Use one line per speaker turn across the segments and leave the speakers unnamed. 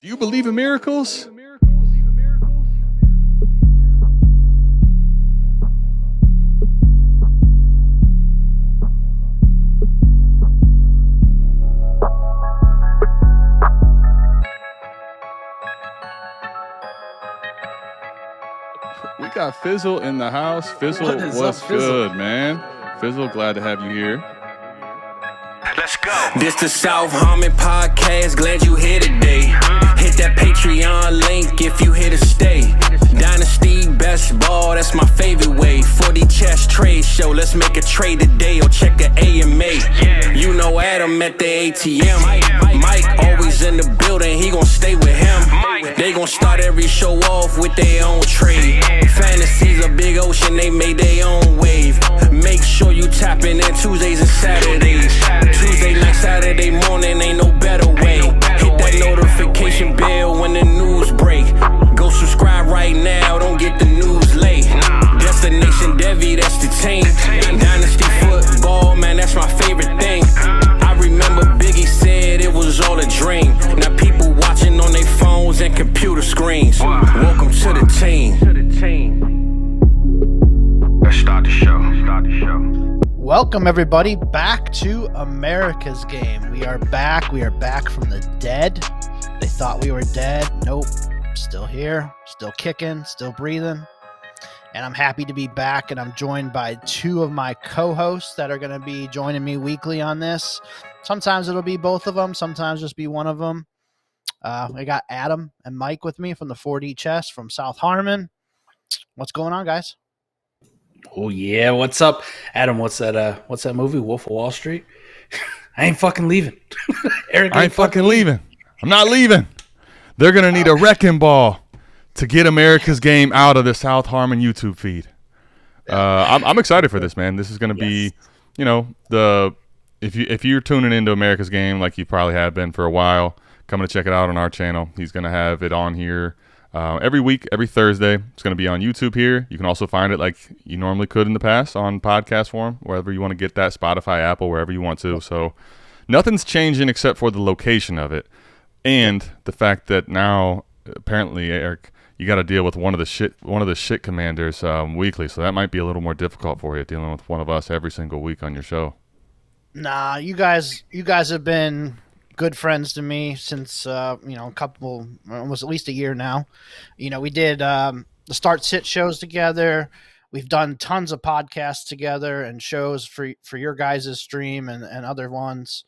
Do you believe in miracles? We got Fizzle in the house. Fizzle, what's good, man? Fizzle, glad to have you here.
Let's go. This the South Harmon podcast. Glad you here today. Hit that Patreon link if you here to stay. Dynasty best ball, that's my favorite way. 40 chess trade show, let's make a trade today or check a AMA. You know Adam at the ATM. Mike always in the building, he gon' stay with him. They gon' start every show off with their own trade. Fantasy's a big ocean, they made their own wave. Make sure you tapping in Tuesdays and Saturdays. Tuesday night, Saturday morning, ain't no better way. Hit that notification bell when the news break. Go subscribe right now, don't get the news late. Destination Devi, that's the team. Dynasty Football, man, that's my favorite thing. I remember Biggie said it was all a dream. Now people watching on their phones and computer screens. Welcome to the team. Let's start the show.
Welcome, everybody, back to America's Game. We are back. We are back from the dead. They thought we were dead. Nope. Still here, still kicking, still breathing. And I'm happy to be back, and I'm joined by two of my co-hosts that are going to be joining me weekly on this. Sometimes it'll be both of them, sometimes just be one of them. I got Adam and Mike with me from the 4D Chess from South Harmon. What's going on, guys?
Oh yeah, what's up, Adam? What's that movie, Wolf of Wall Street? I ain't fucking leaving.
Eric, I ain't fucking leaving. I'm not leaving. They're gonna need a wrecking ball to get America's Game out of the South Harmon YouTube feed. I'm excited for this, man. This is gonna be, you know, if you're tuning into America's Game like you probably have been for a while, coming to check it out on our channel. He's gonna have it on here. Every week, every Thursday. It's going to be on YouTube here. You can also find it like you normally could in the past on podcast form, wherever you want to get that, Spotify, Apple, wherever you want to. So nothing's changing except for the location of it. And the fact that now, apparently, Eric, you got to deal with one of the shit commanders weekly. So that might be a little more difficult for you, dealing with one of us every single week on your show.
Nah, you guys have been good friends to me since almost at least a year now. We did the start sit shows together. We've done tons of podcasts together and shows for your guys' stream and other ones.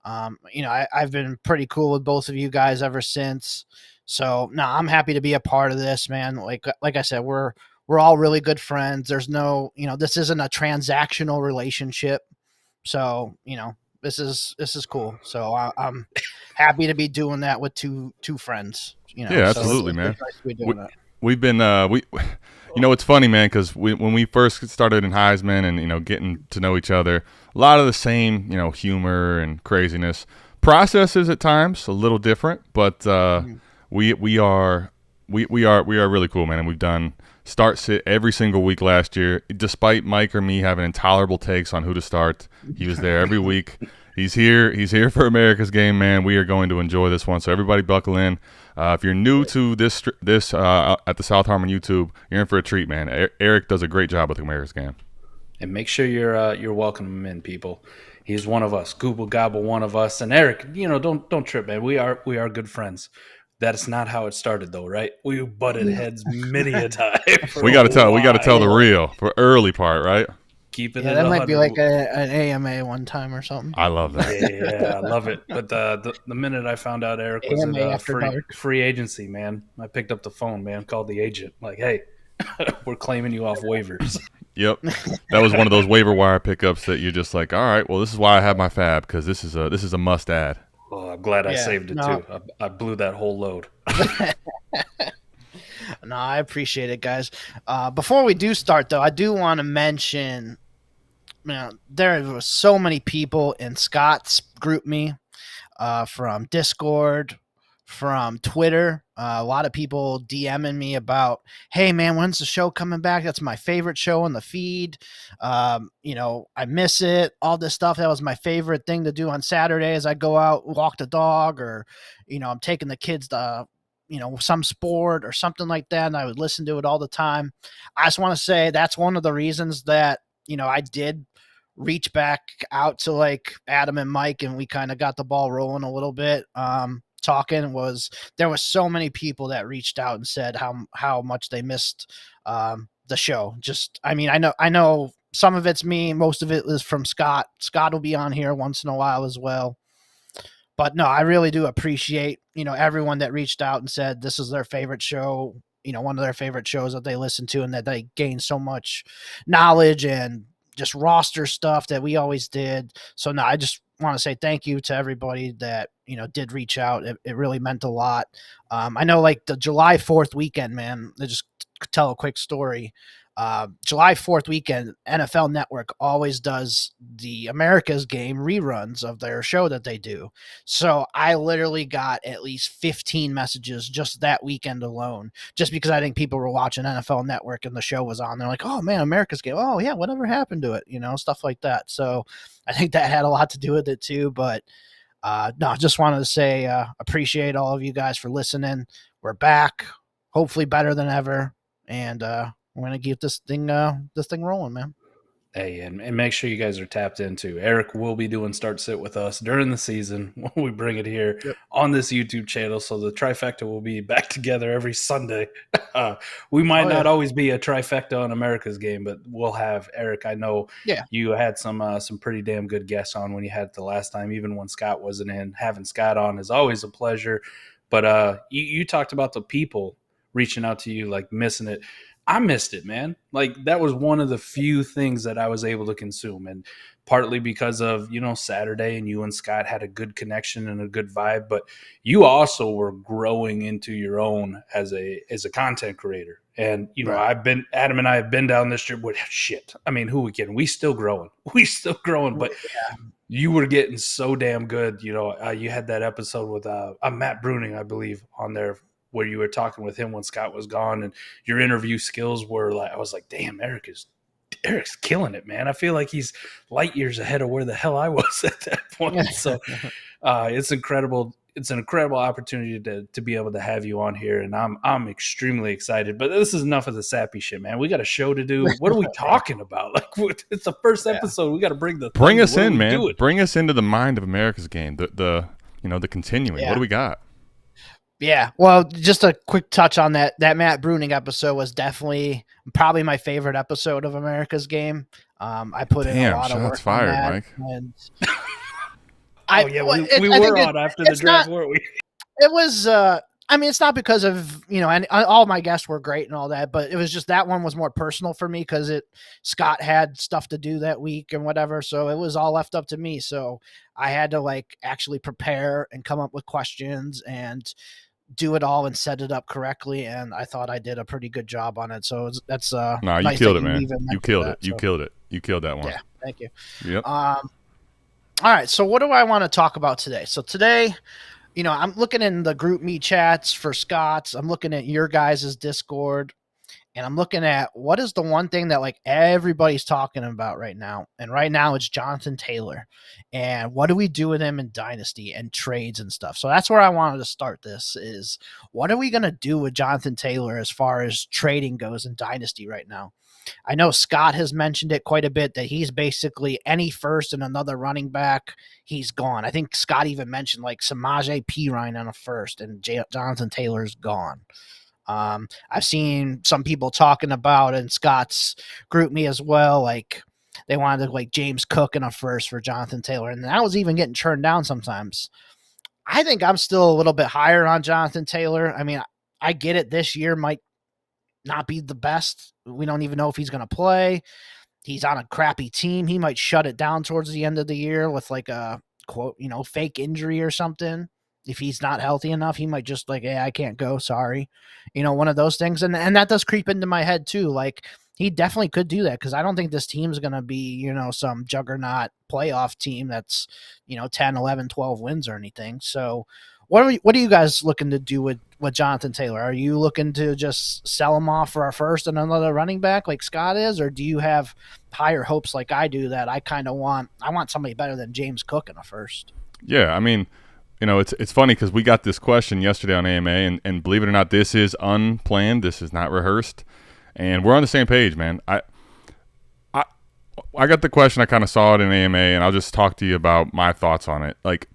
I've been pretty cool with both of you guys ever since. So I'm happy to be a part of this, man. Like I said, we're all really good friends. There's no, this isn't a transactional relationship. So, this is cool. So I'm happy to be doing that with two friends.
Yeah, absolutely,
so
man.
Nice to be doing that.
We've been it's funny, man, because when we first started in Heisman and getting to know each other, a lot of the same humor and craziness. Processes at times a little different, but we are really cool, man. And we've done start sit every single week last year, despite Mike or me having intolerable takes on who to start. He was there every week. He's here for America's Game, man. We are going to enjoy this one, so everybody buckle in. If you're new to this at the South Harmon YouTube, you're in for a treat, man. Eric does a great job with America's Game.
And make sure you're welcoming him in, people. He's one of us, Google Gobble, one of us. And Eric, don't trip, man. We are good friends. That is not how it started, though, right? We butted heads many a time.
We got to tell the real for early part, right?
Keep it.
Yeah, that might be like an AMA one time or something.
I love that.
Yeah, I love it. But the minute I found out Eric was in free agency, man, I picked up the phone, man, called the agent, like, hey, we're claiming you off waivers.
Yep, that was one of those waiver wire pickups that you're just like, all right, well, this is why I have my fab, because this is a must add.
Oh, I'm glad I saved it too. I blew that whole load.
No, I appreciate it, guys. Before we do start, though, I do want to mention, there were so many people in Scott's group me from Discord, from Twitter. A lot of people DMing me about, hey man, when's the show coming back? That's my favorite show on the feed. I miss it. All this stuff. That was my favorite thing to do on Saturday as I go out, walk the dog, or, I'm taking the kids to, some sport or something like that. And I would listen to it all the time. I just want to say that's one of the reasons that, I did reach back out to like Adam and Mike, and we kind of got the ball rolling a little bit. There was so many people that reached out and said how much they missed the show. I know some of it's me, most of it is from Scott. Scott will be on here once in a while as well. But no, I really do appreciate, everyone that reached out and said this is their favorite show, one of their favorite shows that they listen to, and that they gain so much knowledge and just roster stuff that we always did. So no, I just want to say thank you to everybody that, did reach out. It really meant a lot. I know like the July 4th weekend, man, I just tell a quick story. July 4th weekend, NFL Network always does the America's Game reruns of their show that they do. So I literally got at least 15 messages just that weekend alone, just because I think people were watching NFL Network and the show was on. They're like, oh man, America's Game. Oh yeah, whatever happened to it? Stuff like that. So I think that had a lot to do with it too. But no, just wanted to say appreciate all of you guys for listening. We're back, hopefully better than ever. And we're going to keep this thing rolling, man.
Hey, and make sure you guys are tapped into. Eric will be doing Start Sit with us during the season when we bring it here on this YouTube channel. So the trifecta will be back together every Sunday. We might not always be a trifecta on America's Game, but we'll have Eric. I know you had some pretty damn good guests on when you had it the last time, even when Scott wasn't in. Having Scott on is always a pleasure. But you talked about the people reaching out to you, like missing it. I missed it, man. Like that was one of the few things that I was able to consume, and partly because of, Saturday and you and Scott had a good connection and a good vibe, but you also were growing into your own as a content creator. And, Adam and I have been down this trip with shit. I mean, who we kidding? We still growing, but you were getting so damn good. You had that episode with Matt Bruning, I believe, on there, where you were talking with him when Scott was gone, and your interview skills were like, I was like, damn, Eric's killing it, man. I feel like he's light years ahead of where the hell I was at that point. So it's incredible. It's an incredible opportunity to be able to have you on here. And I'm extremely excited, but this is enough of the sappy shit, man. We got a show to do. What are we talking about? Like, it's the first episode. We got to bring
us in, man. Bring us into the mind of America's Game. The continuing.
Yeah.
What do we got?
Yeah, well, just a quick touch on that. That Matt Bruning episode was definitely probably my favorite episode of America's Game. I put in a lot of work
fired,
on that.
Mike.
And
we were on after the draft, weren't we?
It was. It's not because of and all my guests were great and all that, but it was just that one was more personal for me because Scott had stuff to do that week and whatever, so it was all left up to me. So I had to actually prepare and come up with questions and do it all and set it up correctly, and I thought I did a pretty good job on it. So that's
you
nice
killed it, man. You killed it. You killed that one.
Yeah, thank you.
Yep.
All right, so what do I want to talk about today? So today, I'm looking in the group me chats for Scott's. I'm looking at your guys' Discord, and I'm looking at what is the one thing that everybody's talking about right now. And right now it's Jonathan Taylor. And what do we do with him in Dynasty and trades and stuff? So that's where I wanted to start this is what are we going to do with Jonathan Taylor as far as trading goes in Dynasty right now? I know Scott has mentioned it quite a bit that he's basically any first and another running back, he's gone. I think Scott even mentioned Samaje Perine on a first and Jonathan Taylor's gone. I've seen some people talking about in Scott's group me as well, they wanted James Cook in a first for Jonathan Taylor, and that was even getting turned down sometimes. I think I'm still a little bit higher on Jonathan Taylor. I mean, I get it. This year might not be the best. We don't even know if he's going to play. He's on a crappy team. He might shut it down towards the end of the year with a quote, fake injury or something. If he's not healthy enough, he might just hey, I can't go. Sorry. One of those things. And that does creep into my head too. He definitely could do that because I don't think this team's going to be, some juggernaut playoff team that's, 10, 11, 12 wins or anything. So What are you guys looking to do with Jonathan Taylor? Are you looking to just sell him off for our first and another running back like Scott is, or do you have higher hopes like I do that I kind of want somebody better than James Cook in a first?
Yeah, I mean, it's funny because we got this question yesterday on AMA, and believe it or not, this is unplanned. This is not rehearsed, and we're on the same page, man. I got the question. I kind of saw it in AMA, and I'll just talk to you about my thoughts on it. Like,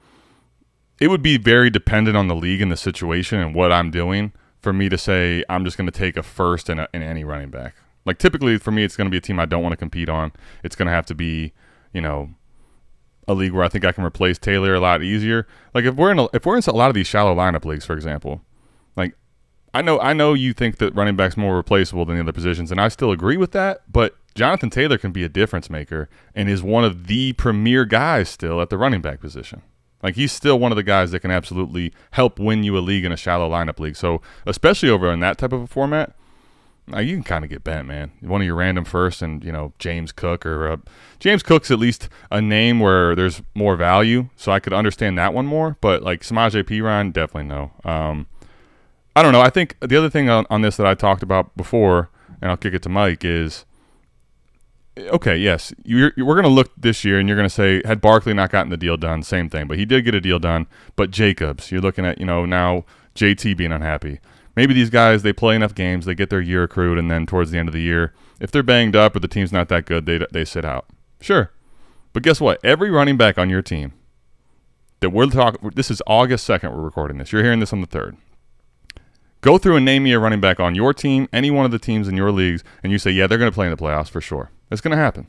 it would be very dependent on the league and the situation and what I'm doing for me to say I'm just going to take a first in any running back. Like, typically for me, it's going to be a team I don't want to compete on. It's going to have to be, a league where I think I can replace Taylor a lot easier. Like, if we're in a lot of these shallow lineup leagues, for example, like, I know you think that running back's more replaceable than the other positions, and I still agree with that, but Jonathan Taylor can be a difference maker and is one of the premier guys still at the running back position. Like, he's still one of the guys that can absolutely help win you a league in a shallow lineup league. So, especially over in that type of a format, you can kind of get bent, man. One of your random firsts and, James Cook James Cook's at least a name where there's more value, so I could understand that one more. But, like, Samaje Perine, definitely no. I don't know. I think the other thing on this that I talked about before, and I'll kick it to Mike, is okay, yes, we're going to look this year and you're going to say, had Barkley not gotten the deal done, same thing. But he did get a deal done. But Jacobs, you're looking at, now JT being unhappy. Maybe these guys, they play enough games, they get their year accrued, and then towards the end of the year, if they're banged up or the team's not that good, they sit out. Sure. But guess what? Every running back on your team that we're talking, this is August 2nd we're recording this. You're hearing this on the 3rd. Go through and name me a running back on your team, any one of the teams in your leagues, and you say, yeah, they're going to play in the playoffs for sure. It's going to happen.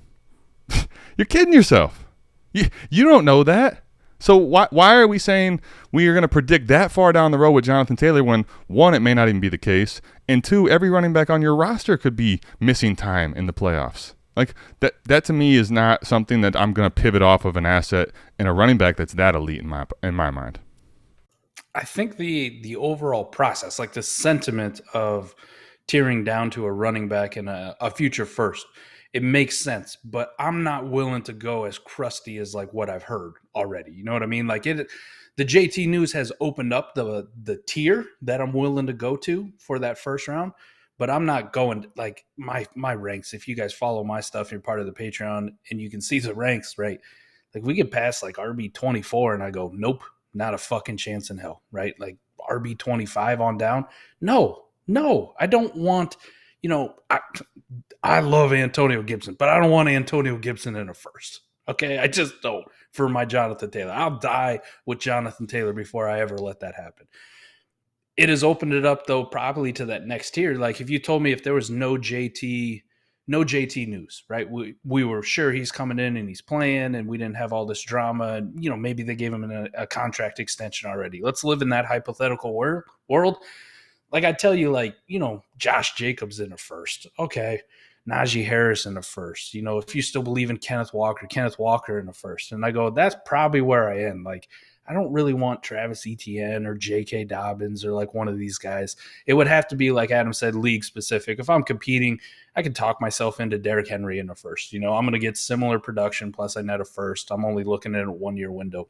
You're kidding yourself. You don't know that. So why are we saying we are going to predict that far down the road with Jonathan Taylor when, one, it may not even be the case, and two, every running back on your roster could be missing time in the playoffs? Like, that to me is not something that I'm going to pivot off of an asset in a running back that's that elite in my mind.
I think the overall process, like the sentiment of tearing down to a running back and a future first, it makes sense, but I'm not willing to go as crusty as like what I've heard already. You know what I mean? Like the JT news has opened up the tier that I'm willing to go to for that first round, but I'm not going like my ranks. If you guys follow my stuff, you're part of the Patreon and you can see the ranks, right? Like we get past like RB 24 and I go, nope, not a fucking chance in hell, right? Like RB 25 on down. No, I don't want, I love Antonio Gibson, but I don't want Antonio Gibson in a first. Okay, I just don't for my Jonathan Taylor. I'll die with Jonathan Taylor before I ever let that happen. It has opened it up, though, probably to that next tier. Like if you told me if there was no JT news, right? We were sure he's coming in and he's playing and we didn't have all this drama. And, maybe they gave him a contract extension already. Let's live in that hypothetical world. Like I tell you, Josh Jacobs in a first. Okay. Najee Harris in the first. If you still believe in Kenneth Walker in the first. And I go, that's probably where I am. Like, I don't really want Travis Etienne or J.K. Dobbins or like one of these guys. It would have to be, like Adam said, league specific. If I'm competing, I can talk myself into Derrick Henry in the first. I'm going to get similar production, plus I net a first. I'm only looking at a 1-year window.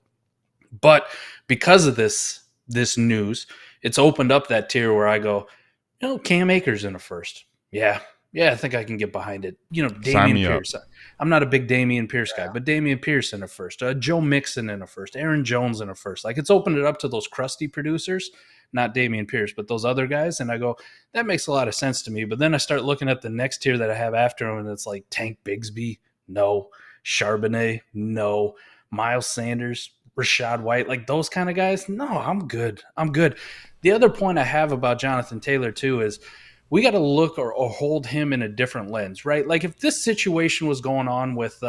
But because of this news, it's opened up that tier where I go, Cam Akers in a first. Yeah, I think I can get behind it. Dameon Pierce. I'm not a big Dameon Pierce guy, but Dameon Pierce in a first. Joe Mixon in a first. Aaron Jones in a first. Like, it's opened it up to those crusty producers, not Dameon Pierce, but those other guys. And I go, that makes a lot of sense to me. But then I start looking at the next tier that I have after him, and it's like Tank Bigsby, no. Charbonnet, no. Miles Sanders, Rashad White, like those kind of guys. No, I'm good. The other point I have about Jonathan Taylor, too, is we got to look or hold him in a different lens, right? Like if this situation was going on with,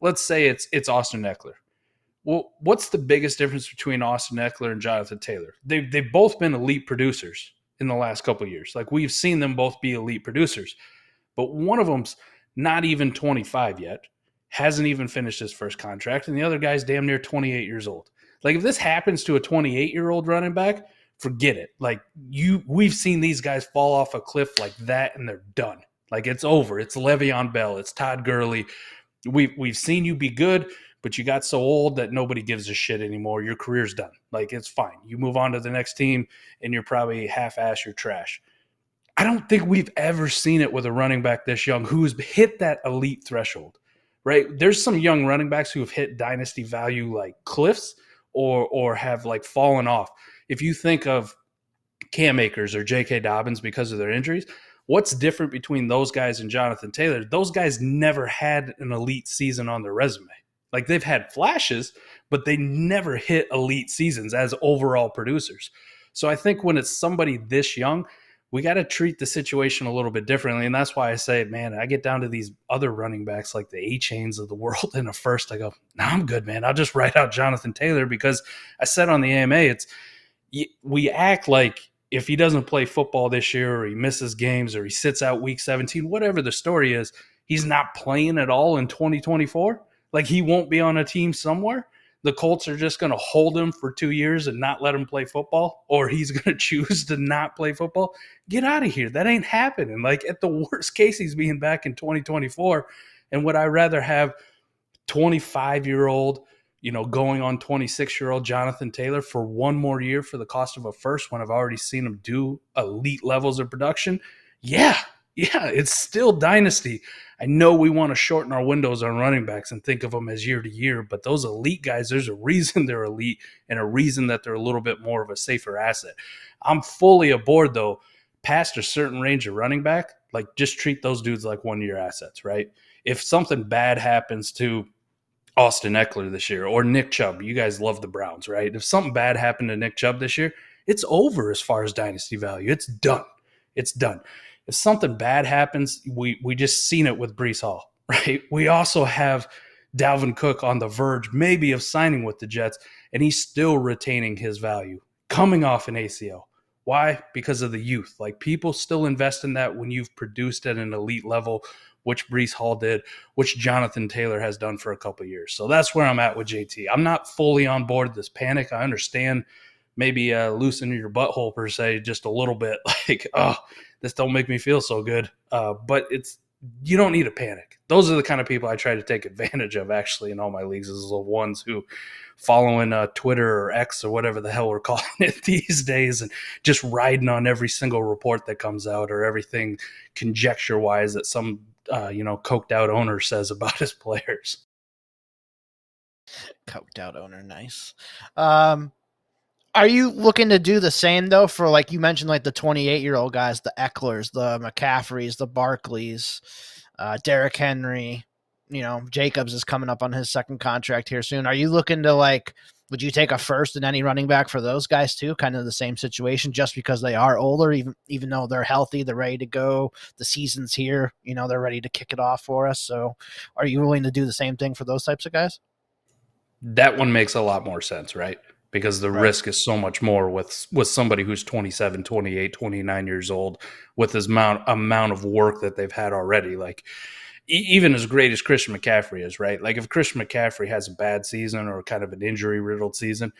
let's say it's Austin Eckler. Well, what's the biggest difference between Austin Eckler and Jonathan Taylor? They've both been elite producers in the last couple of years. Like we've seen them both be elite producers, but one of them's not even 25 yet, hasn't even finished his first contract, and the other guy's damn near 28 years old. Like if this happens to a 28-year-old running back, forget it. Like we've seen these guys fall off a cliff like that and they're done. Like it's over. It's Le'Veon Bell. It's Todd Gurley. We've seen you be good, but you got so old that nobody gives a shit anymore. Your career's done. Like, it's fine. You move on to the next team, and you're probably half-ass, you're trash. I don't think we've ever seen it with a running back this young who's hit that elite threshold, right? There's some young running backs who have hit dynasty value like cliffs or have like fallen off. If you think of Cam Akers or J.K. Dobbins because of their injuries, what's different between those guys and Jonathan Taylor? Those guys never had an elite season on their resume. Like, they've had flashes, but they never hit elite seasons as overall producers. So I think when it's somebody this young, we got to treat the situation a little bit differently. And that's why I say, man, I get down to these other running backs like the A-Chains of the world in a first. I go, no, I'm good, man. I'll just write out Jonathan Taylor, because I said on the AMA, we act like if he doesn't play football this year, or he misses games, or he sits out week 17, whatever the story is, he's not playing at all in 2024. Like, he won't be on a team somewhere. The Colts are just going to hold him for 2 years and not let him play football, or he's going to choose to not play football. Get out of here. That ain't happening. Like, at the worst case, he's being back in 2024. And would I rather have 25-year-old, going on 26-year-old Jonathan Taylor for one more year for the cost of a first when I've already seen him do elite levels of production? Yeah, it's still dynasty. I know we want to shorten our windows on running backs and think of them as year to year, but those elite guys, there's a reason they're elite and a reason that they're a little bit more of a safer asset. I'm fully aboard, though, past a certain range of running back, like, just treat those dudes like 1 year assets, right? If something bad happens to Austin Eckler this year, or Nick Chubb, you guys love the Browns, right? If something bad happened to Nick Chubb this year, it's over as far as dynasty value. It's done. It's done. If something bad happens, we just seen it with Breece Hall, right? We also have Dalvin Cook on the verge maybe of signing with the Jets, and he's still retaining his value, coming off an ACL. Why? Because of the youth. Like, people still invest in that when you've produced at an elite level, which Breece Hall did, which Jonathan Taylor has done for a couple of years. So that's where I'm at with JT. I'm not fully on board this panic. I understand maybe loosen your butthole, per se, just a little bit. Like, oh, this don't make me feel so good. But you don't need a panic. Those are the kind of people I try to take advantage of, actually, in all my leagues, is the ones who following Twitter or X or whatever the hell we're calling it these days, and just riding on every single report that comes out, or everything conjecture-wise that some coked out owner says about his players.
Coked out owner, nice. Are you looking to do the same, though, for, like you mentioned, like the 28-year-old guys, the Ecklers, the McCaffreys, the Barkleys, Derrick Henry, Jacobs is coming up on his second contract here soon. Are you looking to, like, would you take a first in any running back for those guys too? Kind of the same situation, just because they are older, even though they're healthy, they're ready to go. The season's here, they're ready to kick it off for us. So are you willing to do the same thing for those types of guys?
That one makes a lot more sense, right? Because the risk is so much more with somebody who's 27, 28, 29 years old, with this amount of work that they've had already. Like, even as great as Christian McCaffrey is, right? Like, if Christian McCaffrey has a bad season or kind of an injury-riddled season,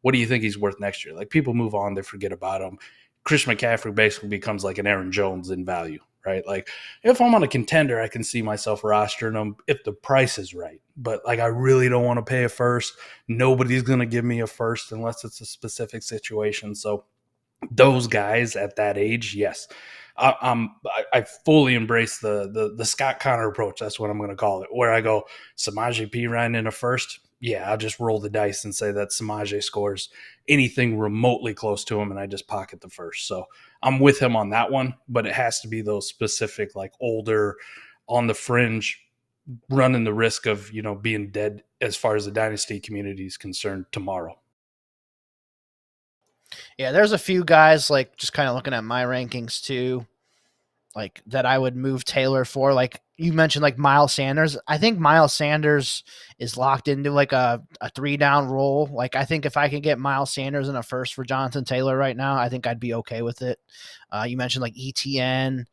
what do you think he's worth next year? Like, people move on, they forget about him. Christian McCaffrey basically becomes like an Aaron Jones in value, right? Like, if I'm on a contender, I can see myself rostering him if the price is right. But, like, I really don't want to pay a first. Nobody's going to give me a first unless it's a specific situation. So those guys at that age, yes. I fully embrace the Scott Connor approach. That's what I'm going to call it, where I go Samaje Perine in a first. Yeah, I'll just roll the dice and say that Samaje scores anything remotely close to him, and I just pocket the first. So I'm with him on that one, but it has to be those specific, like, older, on the fringe, running the risk of, being dead as far as the dynasty community is concerned tomorrow.
Yeah, there's a few guys, like, just kind of looking at my rankings too, like, that I would move Taylor for. Like, you mentioned, like, Miles Sanders. I think Miles Sanders is locked into, like, a 3-down role. Like, I think if I could get Miles Sanders in a first for Jonathan Taylor right now, I think I'd be okay with it. You mentioned, like, ETN.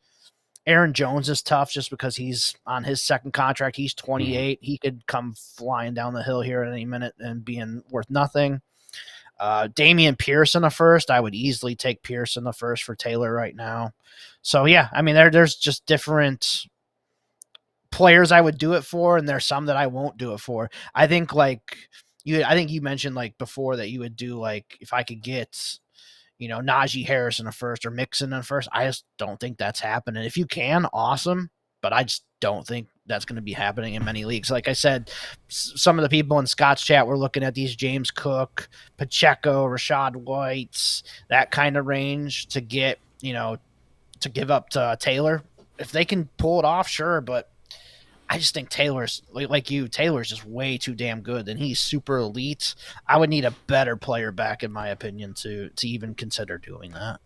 Aaron Jones is tough just because he's on his second contract. He's 28. He could come flying down the hill here at any minute and being worth nothing. Damian Pierce in the first. I would easily take Pierce in the first for Taylor right now. So, yeah, I mean, there's just different players I would do it for, and there's some that I won't do it for. I think you mentioned like before that you would do like if I could get Najee Harris in a first or Mixon in a first. I just don't think that's happening. If you can, awesome, but I just don't think that's going to be happening in many leagues. Like I said, some of the people in Scott's chat were looking at these James Cook, Pacheco, Rashad Whites, that kind of range to get, to give up to Taylor. If they can pull it off, sure, but I just think Taylor's just way too damn good, and he's super elite. I would need a better player back, in my opinion, to even consider doing that.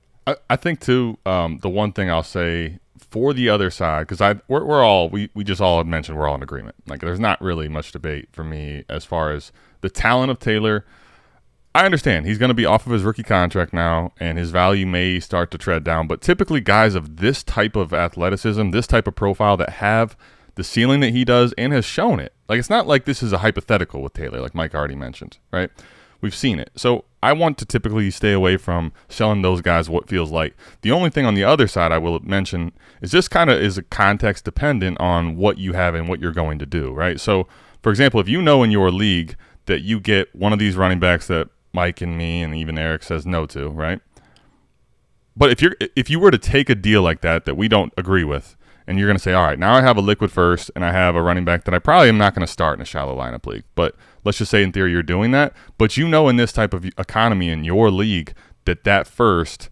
I think too. The one thing I'll say for the other side, because we just all mentioned we're all in agreement. Like, there's not really much debate for me as far as the talent of Taylor. I understand he's going to be off of his rookie contract now, and his value may start to tread down. But typically, guys of this type of athleticism, this type of profile that have the ceiling that he does and has shown it. Like, it's not like this is a hypothetical with Taylor, like Mike already mentioned, right? We've seen it. So I want to typically stay away from selling those guys what feels like. The only thing on the other side I will mention is this kind of is a context dependent on what you have and what you're going to do, right? So, for example, if you know in your league that you get one of these running backs that Mike and me and even Eric says no to, right? But if you were to take a deal like that we don't agree with, and you're going to say, all right, now I have a liquid first and I have a running back that I probably am not going to start in a shallow lineup league. But let's just say in theory you're doing that. But in this type of economy in your league that first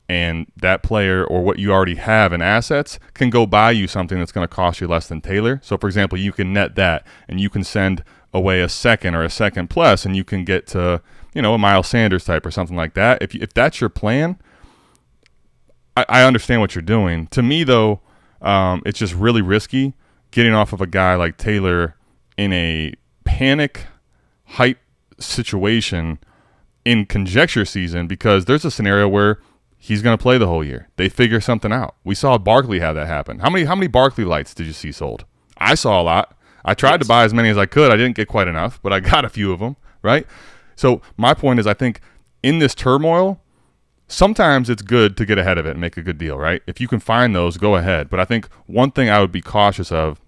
and that player or what you already have in assets can go buy you something that's going to cost you less than Taylor. So, for example, you can net that and you can send away a second or a second plus and you can get to, a Miles Sanders type or something like that. If that's your plan, I understand what you're doing. To me, though, it's just really risky getting off of a guy like Taylor in a panic hype situation in conjecture season, because there's a scenario where he's going to play the whole year. They figure something out. We saw Barkley have that happen. How many Barkley lights did you see sold? I saw a lot. I tried to buy as many as I could. I didn't get quite enough, but I got a few of them, right? So my point is, I think in this turmoil, sometimes it's good to get ahead of it and make a good deal, right? If you can find those, go ahead. But I think one thing I would be cautious of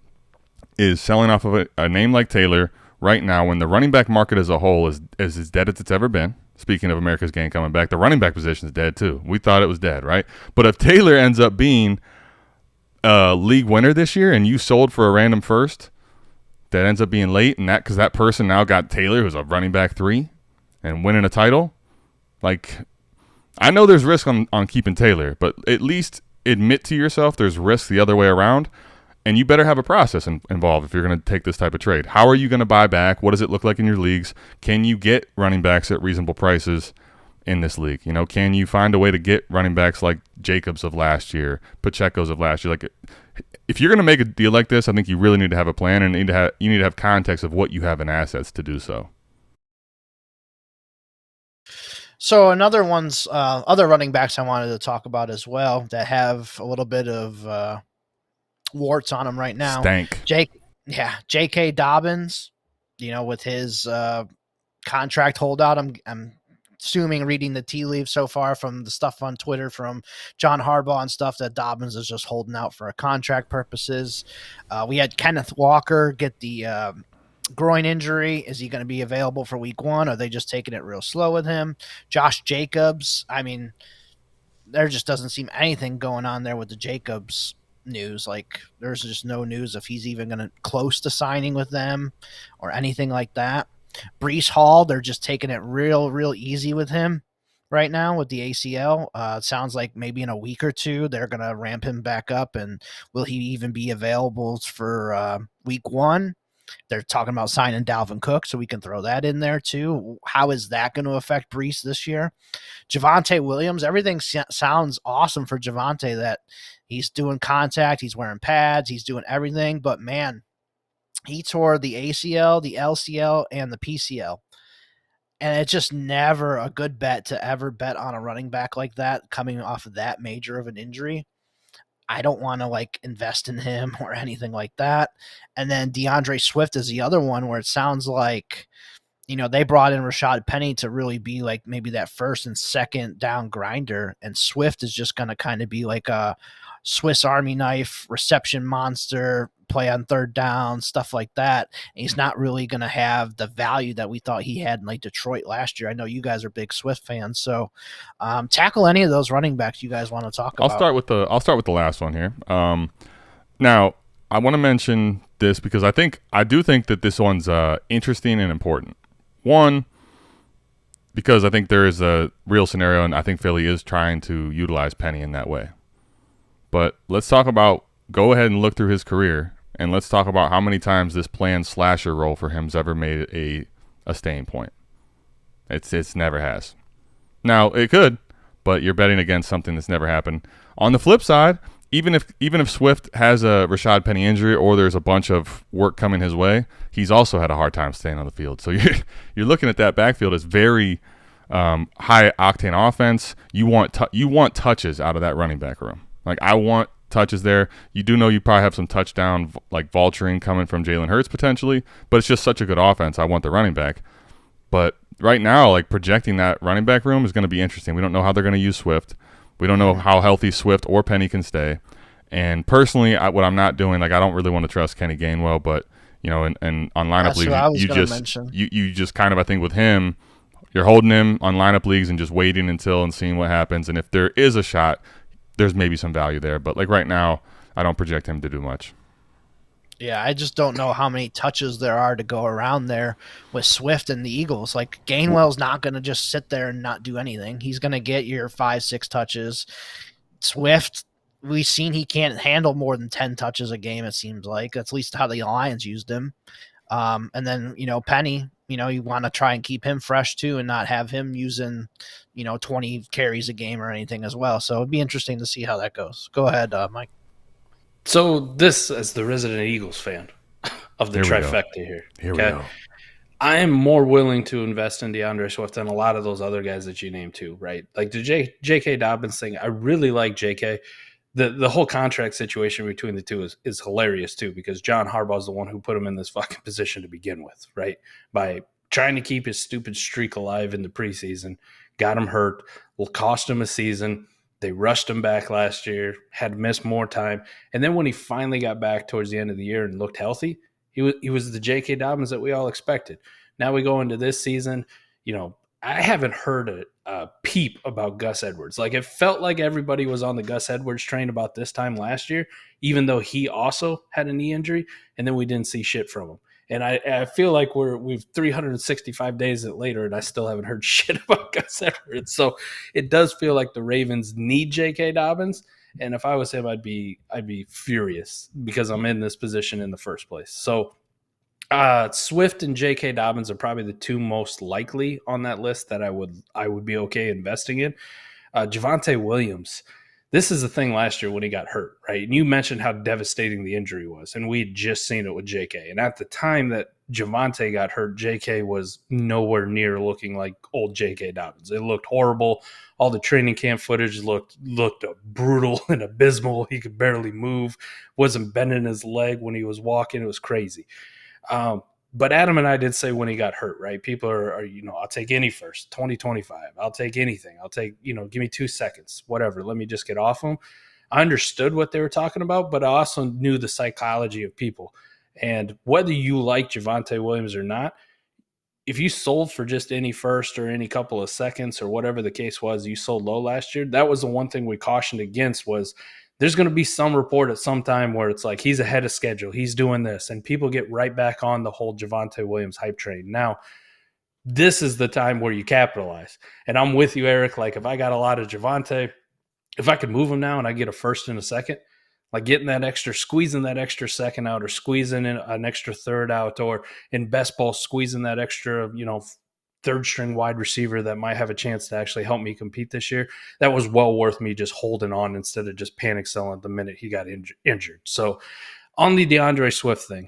is selling off of a name like Taylor right now when the running back market as a whole is as dead as it's ever been. Speaking of America's game coming back, the running back position is dead too. We thought it was dead, right? But if Taylor ends up being a league winner this year and you sold for a random first that ends up being late, and because that person now got Taylor, who's a running back 3, and winning a title, like, I know there's risk on keeping Taylor, but at least admit to yourself there's risk the other way around, and you better have a process involved if you're going to take this type of trade. How are you going to buy back? What does it look like in your leagues? Can you get running backs at reasonable prices in this league? Can you find a way to get running backs like Jacobs of last year, Pacheco's of last year? Like, if you're going to make a deal like this, I think you really need to have a plan, and you need to have context of what you have in assets to do so.
So another other running backs I wanted to talk about as well that have a little bit of warts on them right now.
Stank.
J.K. Dobbins, with his contract holdout. I'm assuming, reading the tea leaves so far from the stuff on Twitter from John Harbaugh and stuff, that Dobbins is just holding out for contract purposes. We had Kenneth Walker get the groin injury. Is he going to be available for week 1? Are they just taking it real slow with him? Josh Jacobs, I mean, there just doesn't seem anything going on there with the Jacobs news. Like, there's just no news if he's even going to close to signing with them or anything like that. Breece Hall, they're just taking it real easy with him right now with the ACL. It sounds like maybe in a week or two they're going to ramp him back up, and will he even be available for week 1? They're talking about signing Dalvin Cook, so we can throw that in there too. How is that going to affect Breece this year? Javonte Williams, everything sounds awesome for Javonte, that he's doing contact, he's wearing pads, he's doing everything, but man, he tore the ACL, the LCL, and the PCL. And it's just never a good bet to ever bet on a running back like that coming off of that major of an injury. I don't want to invest in him or anything like that. And then DeAndre Swift is the other one where it sounds like, they brought in Rashad Penny to really be maybe that first and second down grinder. And Swift is just going to kind of be Swiss Army knife, reception monster, play on third down, stuff like that. And he's not really going to have the value that we thought he had in like Detroit last year. I know you guys are big Swift fans, so tackle any of those running backs you guys want to talk about.
I'll start with the last one here. Now I want to mention this because I do think that this one's interesting and important. One, because I think there is a real scenario, and I think Philly is trying to utilize Penny in that way. But let's talk about, go ahead and look through his career, and let's talk about how many times this planned slasher role for him's ever made a staying point. It's never has. Now, it could, but you're betting against something that's never happened. On the flip side, even if Swift has a Rashad Penny injury or there's a bunch of work coming his way, he's also had a hard time staying on the field. So you're looking at that backfield as very high octane offense. You want touches out of that running back room. Like, I want touches there. You do know you probably have some touchdown like vulturing coming from Jalen Hurts potentially, but it's just such a good offense. I want the running back. But right now, like, projecting that running back room is going to be interesting. We don't know how they're going to use Swift. We don't know how healthy Swift or Penny can stay. And personally, what I'm not doing, like, I don't really want to trust Kenny Gainwell, but, you know, and on lineup leagues, you just kind of, I think with him, you're holding him on lineup leagues and just waiting and seeing what happens. And if there is a shot, there's maybe some value there. But, like, right now, I don't project him to do much.
Yeah, I just don't know how many touches there are to go around there with Swift and the Eagles. Like, Gainwell's not going to just sit there and not do anything. He's going to get your 5-6 touches. Swift, we've seen he can't handle more than 10 touches a game, it seems like. That's at least how the Lions used him. And then, you know, Penny, you know, you want to try and keep him fresh too and not have him using, you know, 20 carries a game or anything as well. So it'd be interesting to see how that goes. Go ahead, Mike.
So this, as the resident Eagles fan of the trifecta here,
we go.
I am more willing to invest in DeAndre Swift than a lot of those other guys that you named too, right? Like the J.K. Dobbins thing, I really like J.K. The whole contract situation between the two is hilarious too, because John Harbaugh is the one who put him in this fucking position to begin with, right? By trying to keep his stupid streak alive in the preseason, got him hurt, will cost him a season. They rushed him back last year, had missed more time. And then when he finally got back towards the end of the year and looked healthy, he was the J.K. Dobbins that we all expected. Now we go into this season, you know, I haven't heard a peep about Gus Edwards. Like, it felt like everybody was on the Gus Edwards train about this time last year, even though he also had a knee injury, and then we didn't see shit from him. And I feel like we've 365 days later, and I still haven't heard shit about Gus Edwards. So it does feel like the Ravens need J.K. Dobbins. And if I was him, I'd be furious because I'm in this position in the first place. So Swift and J.K. Dobbins are probably the two most likely on that list that I would be okay investing in. Javonte Williams. This is the thing last year when he got hurt, right? And you mentioned how devastating the injury was, and we had just seen it with JK. And at the time that Javonte got hurt, JK was nowhere near looking like old JK Dobbins. It looked horrible. All the training camp footage looked brutal and abysmal. He could barely move, wasn't bending his leg when he was walking. It was crazy. But Adam and I did say when he got hurt, right? People are you know, I'll take any first, 2025. I'll take anything. I'll take, you know, give me 2 seconds, whatever. Let me just get off him. I understood what they were talking about, but I also knew the psychology of people. And whether you like Javonte Williams or not, if you sold for just any first or any couple of seconds or whatever the case was, you sold low last year. That was the one thing we cautioned against was there's going to be some report at some time where it's like he's ahead of schedule, he's doing this, and people get right back on the whole Javonte Williams hype train. Now, this is the time where you capitalize. And I'm with you, Eric. Like, if I got a lot of Javonte, if I could move him now and I get a first and a second, like squeezing that extra second out or squeezing in an extra third out, or in best ball, squeezing that extra, you know, third string wide receiver that might have a chance to actually help me compete this year, that was well worth me just holding on instead of just panic selling the minute he got injured. So on the DeAndre Swift thing,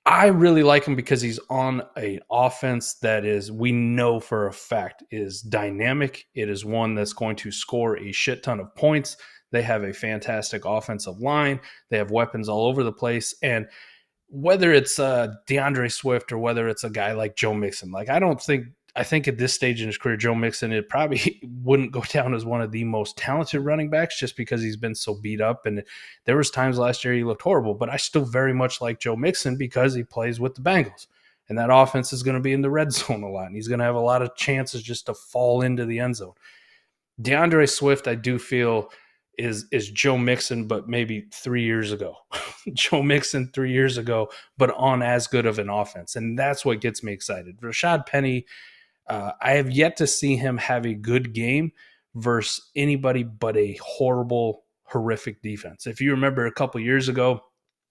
I really like him because he's on an offense that is, we know for a fact, is dynamic. It is one that's going to score a shit ton of points. They have a fantastic offensive line. They have weapons all over the place. And whether it's DeAndre Swift or whether it's a guy like Joe Mixon, like I don't think I think at this stage in his career, Joe Mixon, it probably wouldn't go down as one of the most talented running backs just because he's been so beat up. And there was times last year he looked horrible, but I still very much like Joe Mixon because he plays with the Bengals. And that offense is going to be in the red zone a lot. And he's going to have a lot of chances just to fall into the end zone. DeAndre Swift, I do feel, is Joe Mixon, but maybe 3 years ago. Joe Mixon 3 years ago, but on as good of an offense. And that's what gets me excited. Rashad Penny, I have yet to see him have a good game versus anybody but a horrible, horrific defense. If you remember a couple years ago,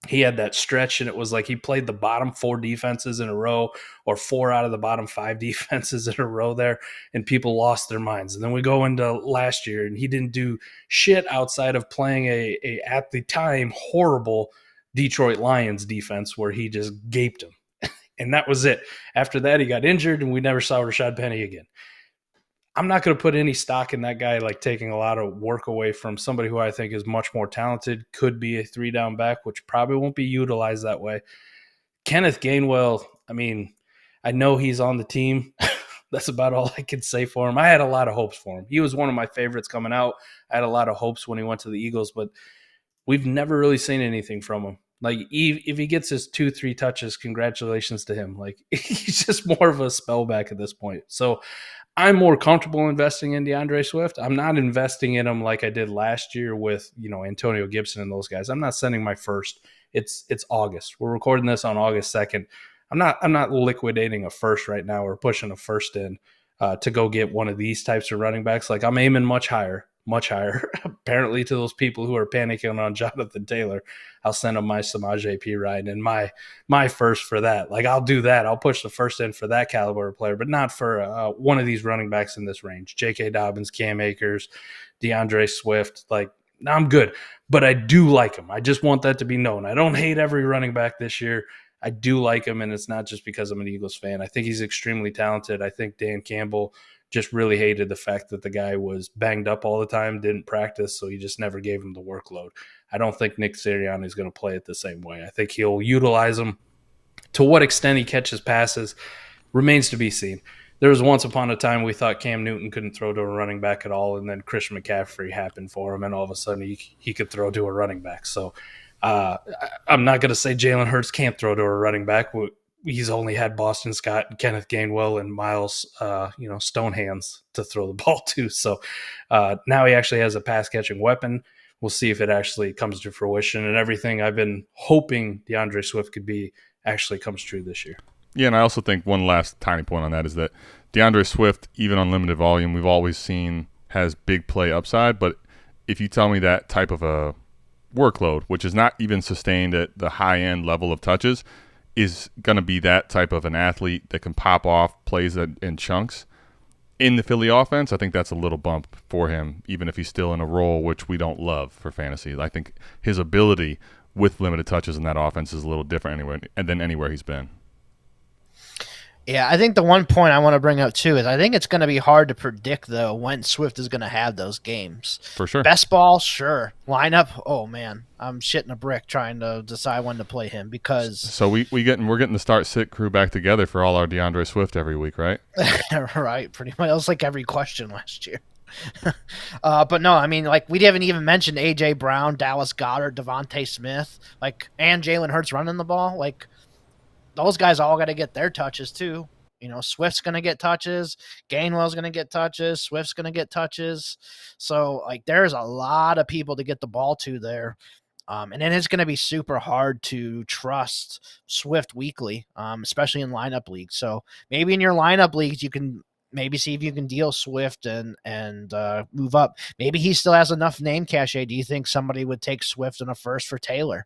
he had that stretch and it was like he played the bottom 4 defenses in a row or 4 out of the bottom 5 defenses in a row there, and people lost their minds. And then we go into last year and he didn't do shit outside of playing a at the time, horrible Detroit Lions defense where he just gaped him. And that was it. After that, he got injured, and we never saw Rashad Penny again. I'm not going to put any stock in that guy, like taking a lot of work away from somebody who I think is much more talented, could be a 3-down back, which probably won't be utilized that way. Kenneth Gainwell, I mean, I know he's on the team. That's about all I can say for him. I had a lot of hopes for him. He was one of my favorites coming out. I had a lot of hopes when he went to the Eagles, but we've never really seen anything from him. Like, if he gets his 2-3 touches, congratulations to him. Like, he's just more of a spellback at this point. So I'm more comfortable investing in DeAndre Swift. I'm not investing in him like I did last year with, Antonio Gibson and those guys. I'm not sending my first. It's August. We're recording this on August 2nd. I'm not liquidating a first right now or pushing a first in to go get one of these types of running backs. Like, I'm aiming much higher. Apparently, to those people who are panicking on Jonathan Taylor, I'll send them my Samaj AP ride and my first for that. Like, I'll do that. I'll push the first in for that caliber of player, but not for one of these running backs in this range. J.K. Dobbins, Cam Akers, DeAndre Swift. Like, I'm good, but I do like him. I just want that to be known. I don't hate every running back this year. I do like him, and it's not just because I'm an Eagles fan. I think he's extremely talented. I think Dan Campbell just really hated the fact that the guy was banged up all the time, didn't practice, so he just never gave him the workload. I don't think Nick Sirianni is going to play it the same way. I think he'll utilize him. To what extent he catches passes remains to be seen. There was once upon a time we thought Cam Newton couldn't throw to a running back at all, and then Christian McCaffrey happened for him, and all of a sudden he could throw to a running back. So I'm not going to say Jalen Hurts can't throw to a running back. He's only had Boston Scott and Kenneth Gainwell and Miles, Stonehands to throw the ball to. So now he actually has a pass-catching weapon. We'll see if it actually comes to fruition. And everything I've been hoping DeAndre Swift could be actually comes true this year.
Yeah, and I also think one last tiny point on that is that DeAndre Swift, even on limited volume, we've always seen has big play upside. But if you tell me that type of a workload, which is not even sustained at the high-end level of touches, is going to be that type of an athlete that can pop off plays in chunks in the Philly offense, I think that's a little bump for him, even if he's still in a role which we don't love for fantasy. I think his ability with limited touches in that offense is a little different than anywhere he's been.
Yeah, I think the one point I want to bring up, too, is I think it's going to be hard to predict, though, when Swift is going to have those games.
For sure.
Best ball, sure. Lineup, oh, man. I'm shitting a brick trying to decide when to play him because...
So we're getting the start-sit crew back together for all our DeAndre Swift every week, right?
Right, pretty much. That was like every question last year. But no, I mean, like, we haven't even mentioned A.J. Brown, Dallas Goedert, Devontae Smith, and Jalen Hurts running the ball. Like, those guys all got to get their touches too. Swift's going to get touches. Gainwell's going to get touches. Swift's going to get touches. So, there's a lot of people to get the ball to there. And then it's going to be super hard to trust Swift weekly, especially in lineup leagues. So maybe in your lineup leagues, you can maybe see if you can deal Swift and move up. Maybe he still has enough name cachet. Do you think somebody would take Swift in a first for Taylor?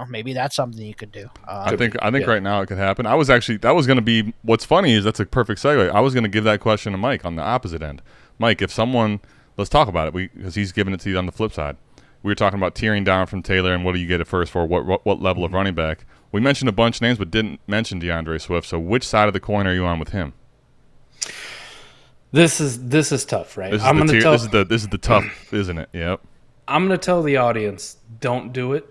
Maybe that's something you could do.
I think right now it could happen. That was going to be, what's funny is that's a perfect segue. I was going to give that question to Mike on the opposite end. Mike, if someone, let's talk about it because he's giving it to you on the flip side. We were talking about tearing down from Taylor and what do you get at first for what level of running back. We mentioned a bunch of names but didn't mention DeAndre Swift. So which side of the coin are you on with him?
This is tough, right?
This is the tough, isn't it? Yep.
I'm going to tell the audience, don't do it.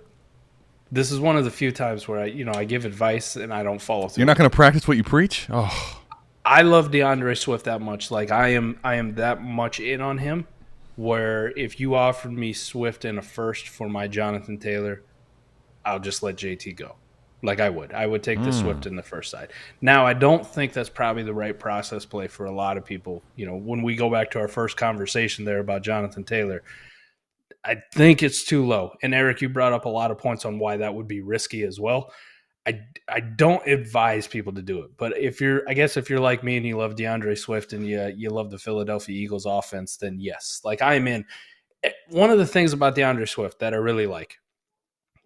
This is one of the few times where I give advice and I don't follow through.
You're not going to practice what you preach? Oh.
I love DeAndre Swift that much. Like I am that much in on him. Where if you offered me Swift and a first for my Jonathan Taylor, I'll just let JT go. Like I would take the Swift in the first side. Now, I don't think that's probably the right process play for a lot of people. You know, when we go back to our first conversation there about Jonathan Taylor, I think it's too low. And Eric, you brought up a lot of points on why that would be risky as well. I don't advise people to do it. But if you're like me and you love DeAndre Swift and you love the Philadelphia Eagles offense, then yes. Like I'm in. One of the things about DeAndre Swift that I really like,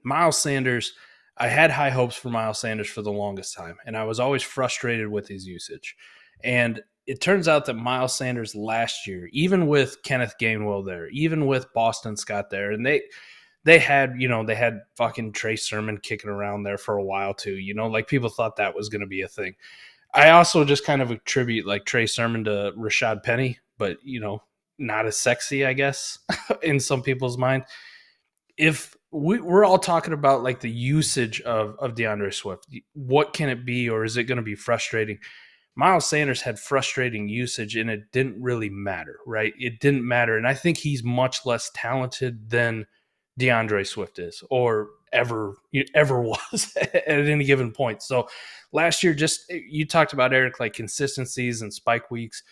Miles Sanders, I had high hopes for Miles Sanders for the longest time, and I was always frustrated with his usage. And it turns out that Miles Sanders last year, even with Kenneth Gainwell there, even with Boston Scott there, and they had fucking Trey Sermon kicking around there for a while too. You know, like people thought that was going to be a thing. I also just kind of attribute like Trey Sermon to Rashad Penny, but you know, not as sexy, I guess, in some people's mind. If we're all talking about like the usage of DeAndre Swift, what can it be, or is it going to be frustrating? Miles Sanders had frustrating usage, and it didn't really matter, right? It didn't matter, and I think he's much less talented than DeAndre Swift is, or ever was at any given point. So last year, just you talked about, Eric, like consistencies and spike weeks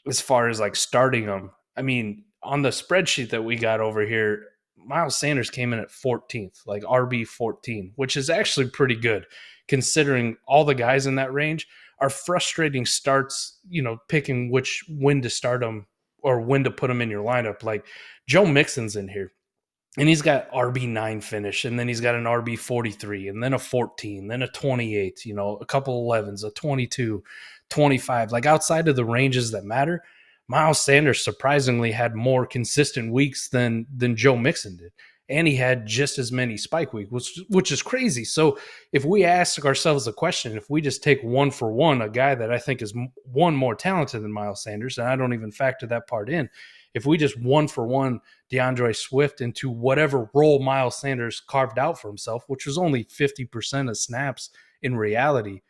as far as like starting them. I mean, on the spreadsheet that we got over here, Miles Sanders came in at 14th, like RB 14, which is actually pretty good considering all the guys in that range are frustrating starts, you know, picking when to start them or when to put them in your lineup. Like Joe Mixon's in here and he's got RB9 finish, and then he's got an RB 43 and then a 14, then a 28, you know, a couple 11s, a 22, 25, like outside of the ranges that matter. Miles Sanders surprisingly had more consistent weeks than Joe Mixon did. And he had just as many spike weeks, which is crazy. So if we ask ourselves the question, if we just take one for one, a guy that I think is one more talented than Miles Sanders, and I don't even factor that part in, if we just one for one DeAndre Swift into whatever role Miles Sanders carved out for himself, which was only 50% of snaps in reality,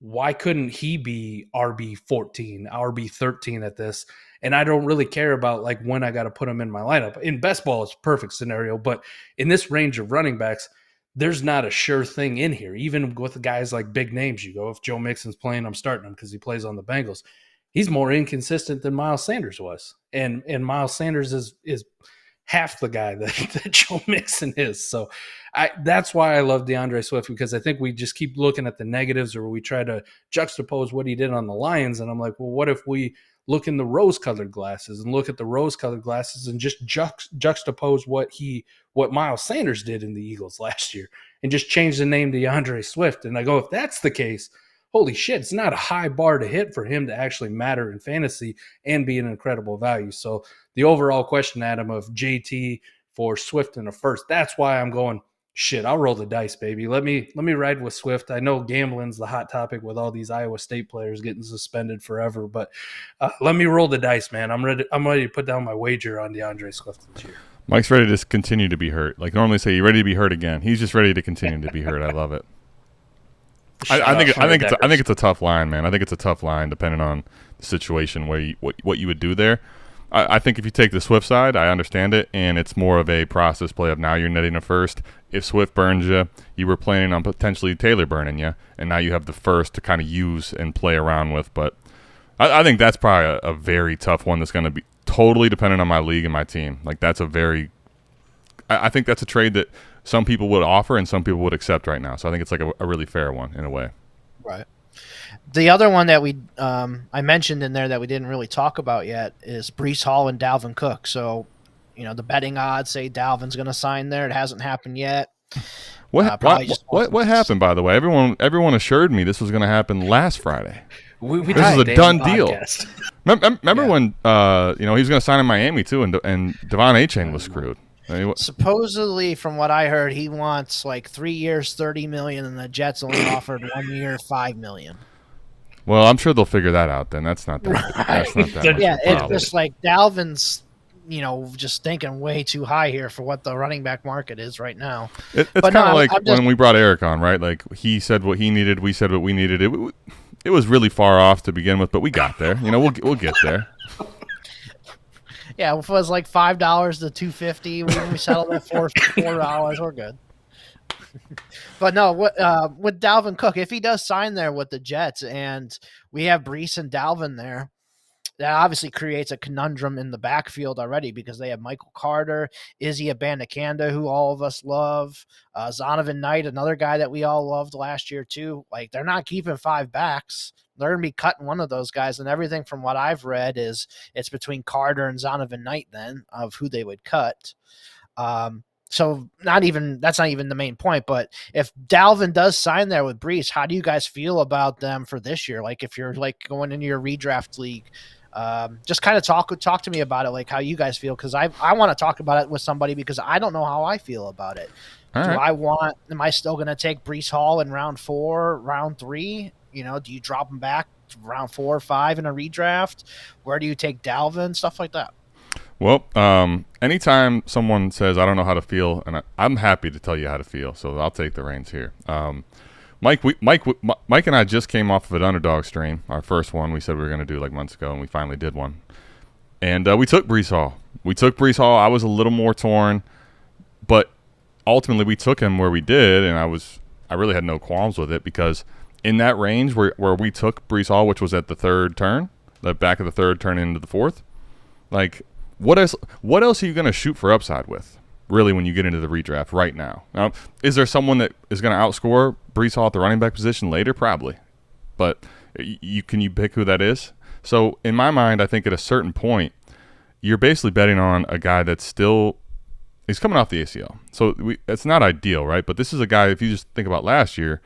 why couldn't he be RB 14, RB 13 at this? And I don't really care about like when I got to put him in my lineup. In best ball, it's a perfect scenario, but in this range of running backs, there's not a sure thing in here. Even with the guys like big names, you go, if Joe Mixon's playing, I'm starting him because he plays on the Bengals. He's more inconsistent than Miles Sanders was. And Miles Sanders is half the guy that Joe Mixon is. So that's why I love DeAndre Swift, because I think we just keep looking at the negatives, or we try to juxtapose what he did on the Lions. And I'm like, well, what if we look in the rose-colored glasses and look at the rose-colored glasses and just juxtapose what Miles Sanders did in the Eagles last year and just change the name to DeAndre Swift. And I go, if that's the case, holy shit, it's not a high bar to hit for him to actually matter in fantasy and be an incredible value. So the overall question, Adam, of JT for Swift in a first, that's why I'm going, shit, I'll roll the dice, baby. Let me ride with Swift. I know gambling's the hot topic with all these Iowa State players getting suspended forever, but let me roll the dice, man. I'm ready to put down my wager on DeAndre Swift this year.
Mike's ready to continue to be hurt. Like normally say, you ready to be hurt again. He's just ready to continue to be hurt. I love it. I think it's a tough line, man. I think it's a tough line depending on the situation where what you would do there. I think if you take the Swift side, I understand it, and it's more of a process play of now you're netting a first. If Swift burns you, you were planning on potentially Taylor burning you, and now you have the first to kind of use and play around with. But I think that's probably a very tough one that's going to be totally dependent on my league and my team. Like that's I think that's a trade that some people would offer and some people would accept right now. So I think it's like a really fair one in a way.
Right. The other one that I mentioned in there that we didn't really talk about yet is Breece Hall and Dalvin Cook. So, you know, the betting odds say Dalvin's going to sign there. It hasn't happened yet.
What happened, by the way? Everyone assured me this was going to happen last Friday.
This
is a done deal. Remember when he was going to sign in Miami too, and Devon A-Chain was screwed.
Supposedly, from what I heard, he wants like 3 years, $30 million, and the Jets only offered 1 year, $5 million.
Well, I'm sure they'll figure that out. Then that's not that.
Right.
That's not that.
Yeah, it's just like Dalvin's, just thinking way too high here for what the running back market is right now.
It's kind of like when we brought Eric on, right? Like he said what he needed, we said what we needed. it was really far off to begin with, but we got there. We'll get there.
Yeah, if it was like $5 to $250, we settled at $4, we're good. But no, with Dalvin Cook, if he does sign there with the Jets, and we have Breece and Dalvin there, that obviously creates a conundrum in the backfield already because they have Michael Carter, Izzy Abanikanda, who all of us love, Zonovan Knight, another guy that we all loved last year too. Like, they're not keeping 5 backs. They're going to be cutting one of those guys, and everything from what I've read is it's between Carter and Zonovan Knight then of who they would cut. So that's not even the main point, but if Dalvin does sign there with Breece, how do you guys feel about them for this year? Like, if you're like going into your redraft league, just kind of talk to me about it, like how you guys feel. Cause I want to talk about it with somebody because I don't know how I feel about it. Am I still going to take Breece Hall in round 4, round 3? Do you drop him back to round 4 or 5 in a redraft? Where do you take Dalvin? Stuff like that.
Well, anytime someone says, I don't know how to feel, and I'm happy to tell you how to feel, so I'll take the reins here. Mike and I just came off of an underdog stream, our first one we said we were going to do like months ago, and we finally did one. And we took Breece Hall. I was a little more torn, but ultimately we took him where we did, and I really had no qualms with it because in that range where we took Breece Hall, which was at the third turn, the back of the third turn into the fourth, like what else are you going to shoot for upside with, really, when you get into the redraft right now? Now, is there someone that is going to outscore Breece Hall at the running back position later? Probably. But can you pick who that is? So in my mind, I think at a certain point, you're basically betting on a guy that's he's coming off the ACL. So it's not ideal, right? But this is a guy, if you just think about last year,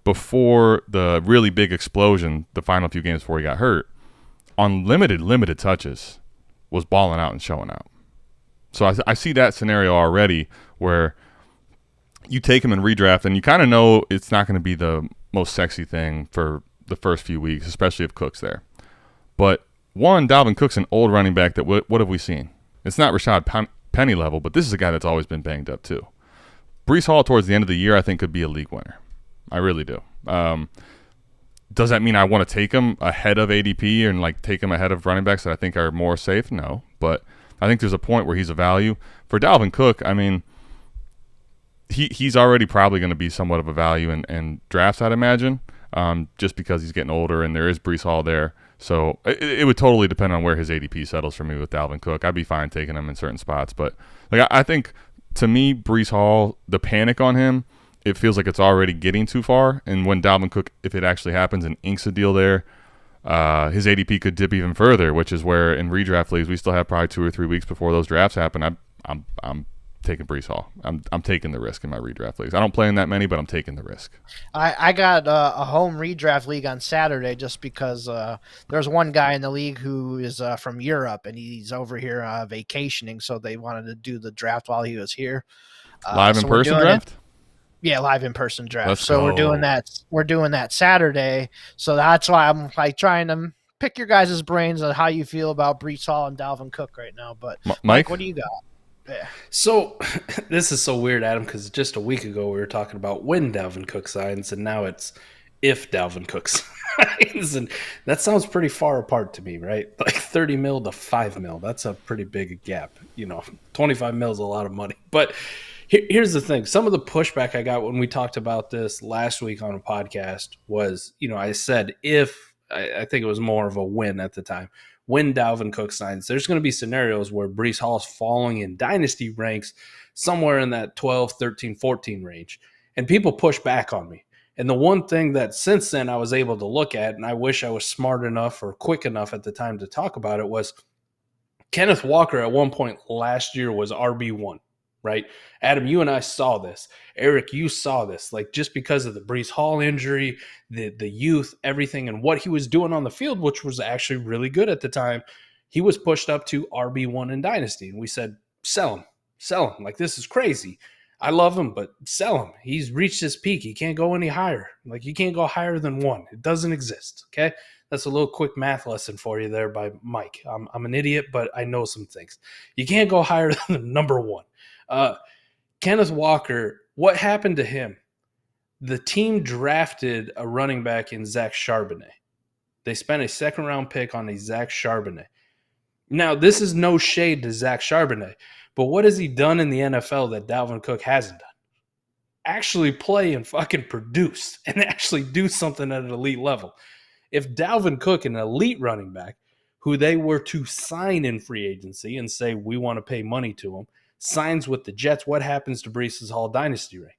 before the really big explosion, the final few games before he got hurt, on limited touches, was balling out and showing out. So I see that scenario already where you take him in redraft and you kind of know it's not going to be the most sexy thing for the first few weeks, especially if Cook's there. But Dalvin Cook's an old running back that what have we seen? It's not Rashad Penny level, but this is a guy that's always been banged up too. Breece Hall towards the end of the year I think could be a league winner. I really do. Does that mean I want to take him ahead of ADP and like take him ahead of running backs that I think are more safe? No, but I think there's a point where he's a value. For Dalvin Cook, I mean, he's already probably going to be somewhat of a value in drafts, I'd imagine, just because he's getting older and there is Breece Hall there. So it would totally depend on where his ADP settles for me with Dalvin Cook. I'd be fine taking him in certain spots. But like I think, to me, Breece Hall, the panic on him, it feels like it's already getting too far. And when Dalvin Cook, if it actually happens and inks a deal there, his ADP could dip even further, which is where in redraft leagues we still have probably 2 or 3 weeks before those drafts happen. I'm taking Breece Hall. I'm taking the risk in my redraft leagues. I don't play in that many, but I'm taking the risk.
I got a home redraft league on Saturday just because there's one guy in the league who is from Europe and he's over here vacationing, so they wanted to do the draft while he was here.
Live in person draft?
Yeah, live in-person draft.
Let's
so
go.
We're doing that Saturday. So that's why I'm like trying to pick your guys' brains on how you feel about Breece Hall and Dalvin Cook right now. But Mike, what do you got? Yeah.
So this is so weird, Adam, because just a week ago we were talking about when Dalvin Cook signs, and now it's if Dalvin Cook signs. And that sounds pretty far apart to me, right? Like 30 mil to 5 mil. That's a pretty big gap. 25 mil is a lot of money. But here's the thing. Some of the pushback I got when we talked about this last week on a podcast was, I said I think it was more of a win at the time. When Dalvin Cook signs, there's going to be scenarios where Breece Hall is falling in dynasty ranks somewhere in that 12, 13, 14 range. And people push back on me. And the one thing that since then I was able to look at, and I wish I was smart enough or quick enough at the time to talk about it, was Kenneth Walker at one point last year was RB1. Right? Adam, you and I saw this. Eric, you saw this. Like, just because of the Breece Hall injury, the youth, everything, and what he was doing on the field, which was actually really good at the time, he was pushed up to RB1 in Dynasty. And we said, sell him. Like, this is crazy. I love him, but sell him. He's reached his peak. He can't go any higher. Like, you can't go higher than 1. It doesn't exist, okay? That's a little quick math lesson for you there by Mike. I'm an idiot, but I know some things. You can't go higher than number 1. Kenneth Walker, what happened to him? the team drafted a running back in Zach Charbonnet. They spent a second-round pick on a Zach Charbonnet. Now, this is no shade to Zach Charbonnet, but what has he done in the NFL that Dalvin Cook hasn't done? Actually play and fucking produce and actually do something at an elite level. If Dalvin Cook, an elite running back, who they were to sign in free agency and say, we want to pay money to him, signs with the Jets, what happens to Breece Hall dynasty rate?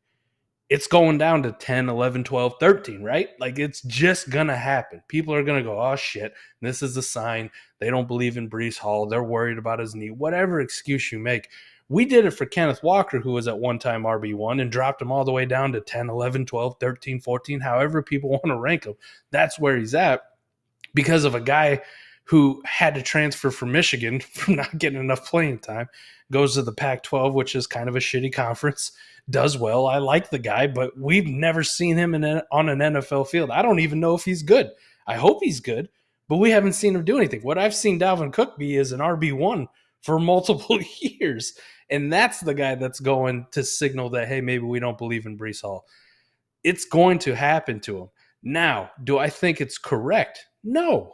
It's going down to 10, 11, 12, 13, right? Like, it's just going to happen. People are going to go, oh, shit, this is a sign. They don't believe in Breece Hall. They're worried about his knee. Whatever excuse you make. We did it for Kenneth Walker, who was at one time RB1, and dropped him all the way down to 10, 11, 12, 13, 14, however people want to rank him. That's where he's at because of a guy who had to transfer from Michigan from not getting enough playing time, goes to the Pac-12, which is kind of a shitty conference, does well. I like the guy, but we've never seen him on an NFL field. I don't even know if he's good. I hope he's good, but we haven't seen him do anything. What I've seen Dalvin Cook be is an RB1 for multiple years, and that's the guy that's going to signal that, hey, maybe we don't believe in Breece Hall. It's going to happen to him. Now, do I think it's correct? No,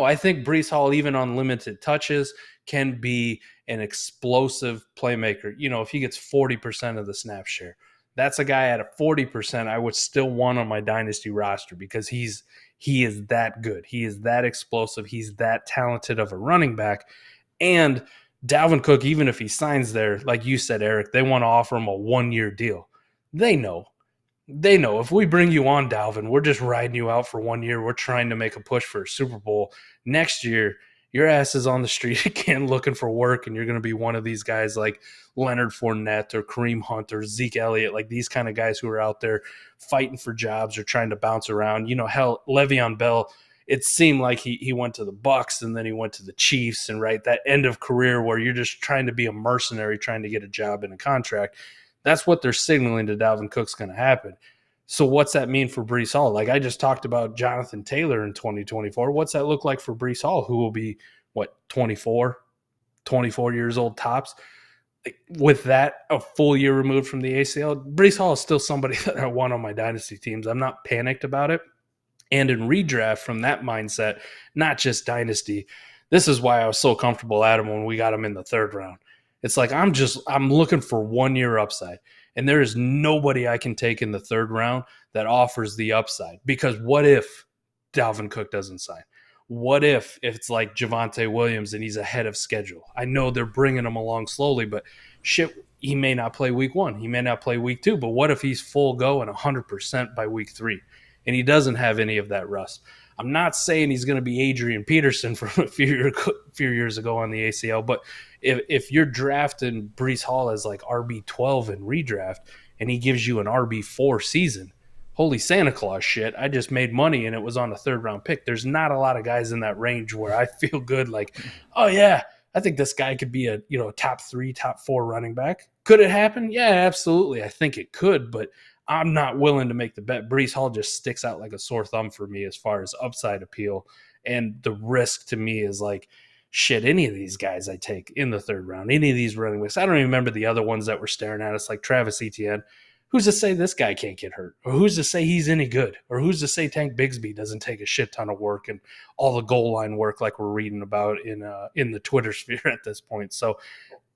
I think Breece Hall, even on limited touches, can be an explosive playmaker. You know, if he gets 40% of the snap share, that's a guy at a 40% I would still want on my dynasty roster because he is that good. He is that explosive. He's that talented of a running back. And Dalvin Cook, even if he signs there, like you said, Eric, they want to offer him a 1-year deal. They know if we bring you on, Dalvin, we're just riding you out for 1 year. We're trying to make a push for a Super Bowl. Next year, your ass is on the street again looking for work, and you're going to be one of these guys like Leonard Fournette or Kareem Hunt or Zeke Elliott, like these kind of guys who are out there fighting for jobs or trying to bounce around. You know, hell, Le'Veon Bell, it seemed like he went to the Bucs and then he went to the Chiefs, and right, that end of career where you're just trying to be a mercenary, trying to get a job and a contract. That's what they're signaling to Dalvin Cook's going to happen. So what's that mean for Breece Hall? Like I just talked about Jonathan Taylor in 2024. What's that look like for Breece Hall, who will be, 24 years old tops? With that, a full year removed from the ACL, Breece Hall is still somebody that I want on my dynasty teams. I'm not panicked about it. And in redraft, from that mindset, not just dynasty, this is why I was so comfortable at him when we got him in the third round. It's like I'm looking for 1 year upside. And there is nobody I can take in the third round that offers the upside. Because what if Dalvin Cook doesn't sign? What if it's like Javonte Williams and he's ahead of schedule? I know they're bringing him along slowly, but shit, he may not play week 1. He may not play week 2. But what if he's full go and 100% by week 3? And he doesn't have any of that rust. I'm not saying he's going to be Adrian Peterson from a few years ago on the ACL, but if you're drafting Breece Hall as like RB12 in redraft and he gives you an RB4 season, holy Santa Claus shit, I just made money and it was on a third-round pick. There's not a lot of guys in that range where I feel good like, oh, yeah, I think this guy could be a top 3, top 4 running back. Could it happen? Yeah, absolutely. I think it could, but I'm not willing to make the bet. Breece Hall just sticks out like a sore thumb for me as far as upside appeal. And the risk to me is like, shit, any of these guys I take in the third round, any of these running backs. I don't even remember the other ones that were staring at us, like Travis Etienne. Who's to say this guy can't get hurt? Or who's to say he's any good? Or who's to say Tank Bigsby doesn't take a shit ton of work and all the goal line work like we're reading about in the Twitter sphere at this point? So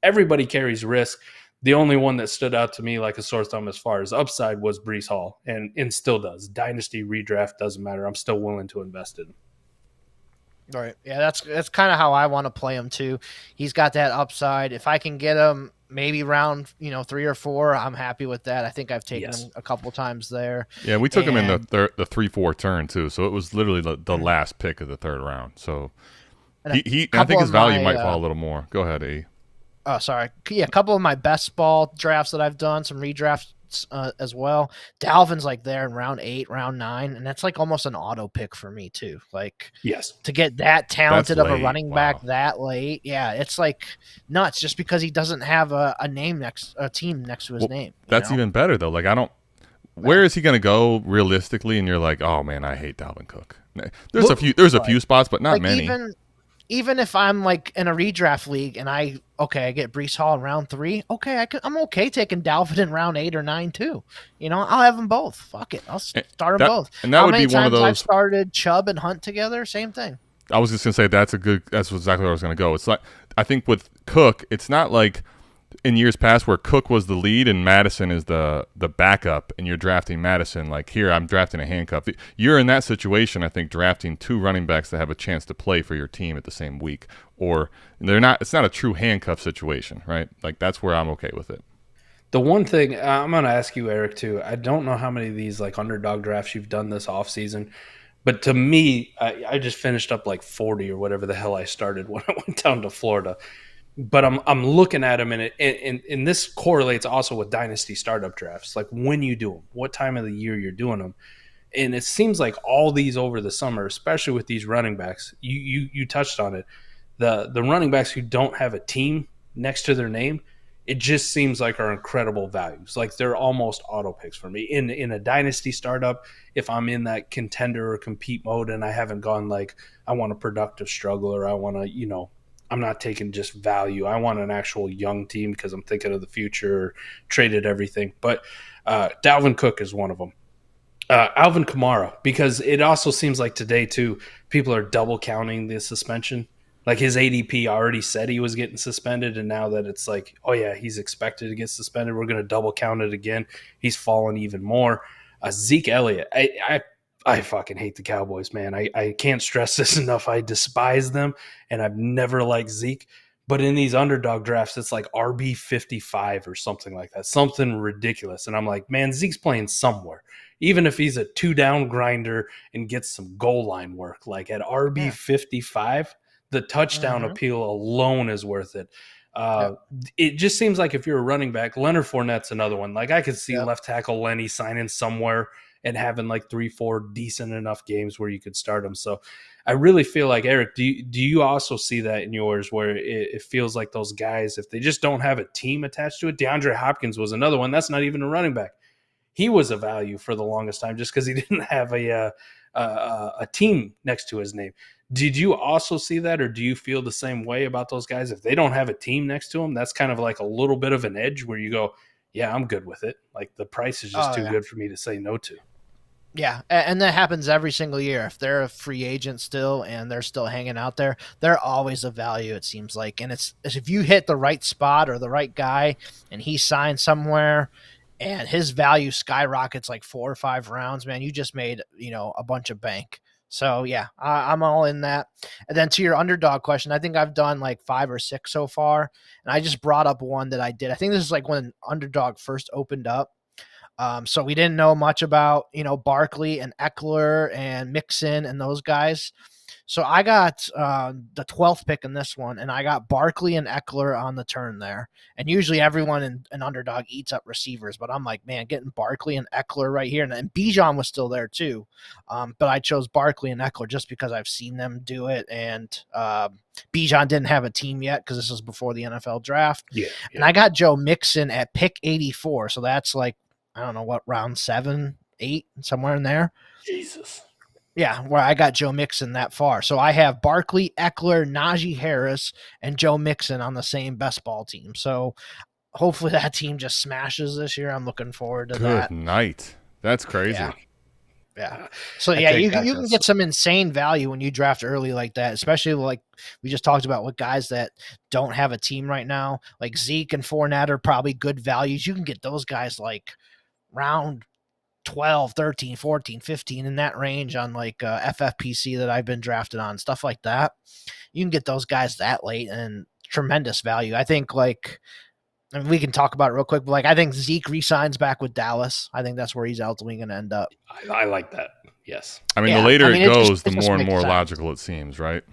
everybody carries risk. The only one that stood out to me like a sore thumb as far as upside was Breece Hall, and still does. Dynasty redraft doesn't matter. I'm still willing to invest in him.
Right. Yeah, that's kind of how I want to play him too. He's got that upside. If I can get him maybe round 3 or 4, I'm happy with that. I think I've taken him a couple times there.
Yeah, we took him in the 3-4 turn too, so it was literally the last pick of the third round. So I think his value might fall a little more. Go ahead, A.
Oh, sorry. Yeah, a couple of my best ball drafts that I've done, some redrafts as well. Dalvin's like there in round 8, round 9, and that's like almost an auto pick for me too. Like,
yes,
to get that talented of a running back that late, yeah, it's like nuts just because he doesn't have a team next to his name.
That's even better though. Like, where is he going to go realistically? And you're like, oh man, I hate Dalvin Cook. There's a few spots, but not many.
even if I'm like in a redraft league and I get Breece Hall in round 3, okay, I'm okay taking Dalvin in round 8 or 9 too. You know, I'll have them both. Fuck it, I'll start them both.
And that
How
would
many
be one of
times I've
those.
started Chubb and Hunt together? Same thing.
I was just gonna say that's exactly where I was gonna go. It's like I think with Cook, it's not like in years past where Cook was the lead and Madison is the backup, and you're drafting Madison. Like here, I'm drafting a handcuff. You're in that situation, I think, drafting 2 running backs that have a chance to play for your team at the same week, or they're not. It's not a true handcuff situation, right? Like that's where I'm okay with it.
The one thing I'm going to ask you, Eric, too. I don't know how many of these like underdog drafts you've done this offseason, but to me, I just finished up like 40 or whatever the hell I started when I went down to Florida. But I'm looking at them, and this correlates also with dynasty startup drafts, like when you do them, what time of the year you're doing them. And it seems like all these over the summer, especially with these running backs, you touched on it, the running backs who don't have a team next to their name, it just seems like are incredible values. Like they're almost auto picks for me. In a dynasty startup, if I'm in that contender or compete mode and I haven't gone like I want a productive struggler, I want to, I'm not taking just value. I want an actual young team because I'm thinking of the future, traded everything. But Dalvin Cook is one of them. Alvin Kamara, because it also seems like today, too, people are double counting the suspension. Like his ADP already said he was getting suspended, and now that it's like, oh, yeah, he's expected to get suspended, we're going to double count it again. He's fallen even more. Zeke Elliott, I fucking hate the Cowboys, man. I can't stress this enough. I despise them, and I've never liked Zeke. But in these underdog drafts, it's like RB 55 or something like that, something ridiculous. And I'm like, man, Zeke's playing somewhere. Even if he's a 2-down grinder and gets some goal line work, like at RB 55, the touchdown appeal alone is worth it. It just seems like if you're a running back, Leonard Fournette's another one. Like I could see left tackle Lenny signing somewhere and having like 3-4 decent enough games where you could start him. So I really feel like, Eric, do you also see that in yours where it feels like those guys, if they just don't have a team attached to it? DeAndre Hopkins was another one. That's not even a running back. He was a value for the longest time just because he didn't have a team next to his name. Did you also see that, or do you feel the same way about those guys? If they don't have a team next to them, that's kind of like a little bit of an edge where you go, yeah, I'm good with it. Like the price is just too good for me to say no to.
Yeah, and that happens every single year. If they're a free agent still and they're still hanging out there, they're always a value, it seems like. And it's if you hit the right spot or the right guy and he signs somewhere and his value skyrockets like 4 or 5 rounds, man, you just made, a bunch of bank. So, yeah, I'm all in that. And then to your underdog question, I think I've done like 5 or 6 so far. And I just brought up one that I did. I think this is like when underdog first opened up. So we didn't know much about, Barkley and Eckler and Mixon and those guys. So I got the 12th pick in this one, and I got Barkley and Eckler on the turn there. And usually everyone in underdog eats up receivers, but I'm like, man, getting Barkley and Eckler right here. And Bijan was still there too. But I chose Barkley and Eckler just because I've seen them do it. And Bijan didn't have a team yet because this was before the NFL draft. Yeah. And I got Joe Mixon at pick 84. So that's like, I don't know what, round 7, 8, somewhere in there.
Jesus.
Yeah, where I got Joe Mixon that far. So I have Barkley, Eckler, Najee Harris, and Joe Mixon on the same best ball team. So hopefully that team just smashes this year. I'm looking forward to that.
Good night. That's crazy.
Yeah. So yeah, you can get some insane value when you draft early like that, especially like we just talked about with guys that don't have a team right now. Like Zeke and Fournette are probably good values. You can get those guys like round 12, 13, 14, 15 in that range on like FFPC that I've been drafted on, stuff like that. You can get those guys that late and tremendous value. I think we can talk about it real quick, but I think Zeke re-signs back with Dallas. I think that's where he's ultimately going to end up.
I like that. Yes.
I mean, the later it goes, the more and more logical it seems, right?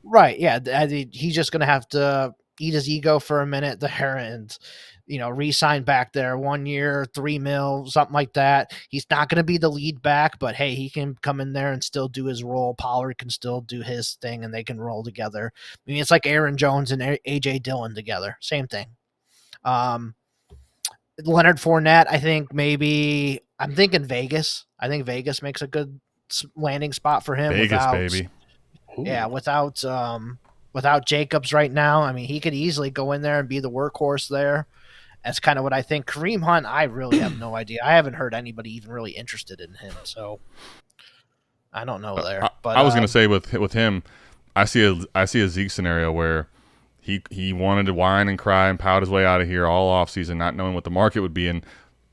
Right. Yeah. He's just going to have to eat his ego for a minute there and re-sign back there 1 year, $3 million, something like that. He's not going to be the lead back, but hey, he can come in there and still do his role. Pollard can still do his thing and they can roll together. I mean, it's like Aaron Jones and AJ Dillon together. Same thing. Leonard Fournette, I think I'm thinking Vegas. I think Vegas makes a good landing spot for him.
Vegas, baby.
Yeah. Without without Jacobs right now. I mean, he could easily go in there and be the workhorse there. That's kind of what I think. Kareem Hunt, I really have no idea. I haven't heard anybody even really interested in him, so I don't know there. But
I was going to say with him, I see a Zeke scenario where he wanted to whine and cry and pout his way out of here all offseason, not knowing what the market would be, and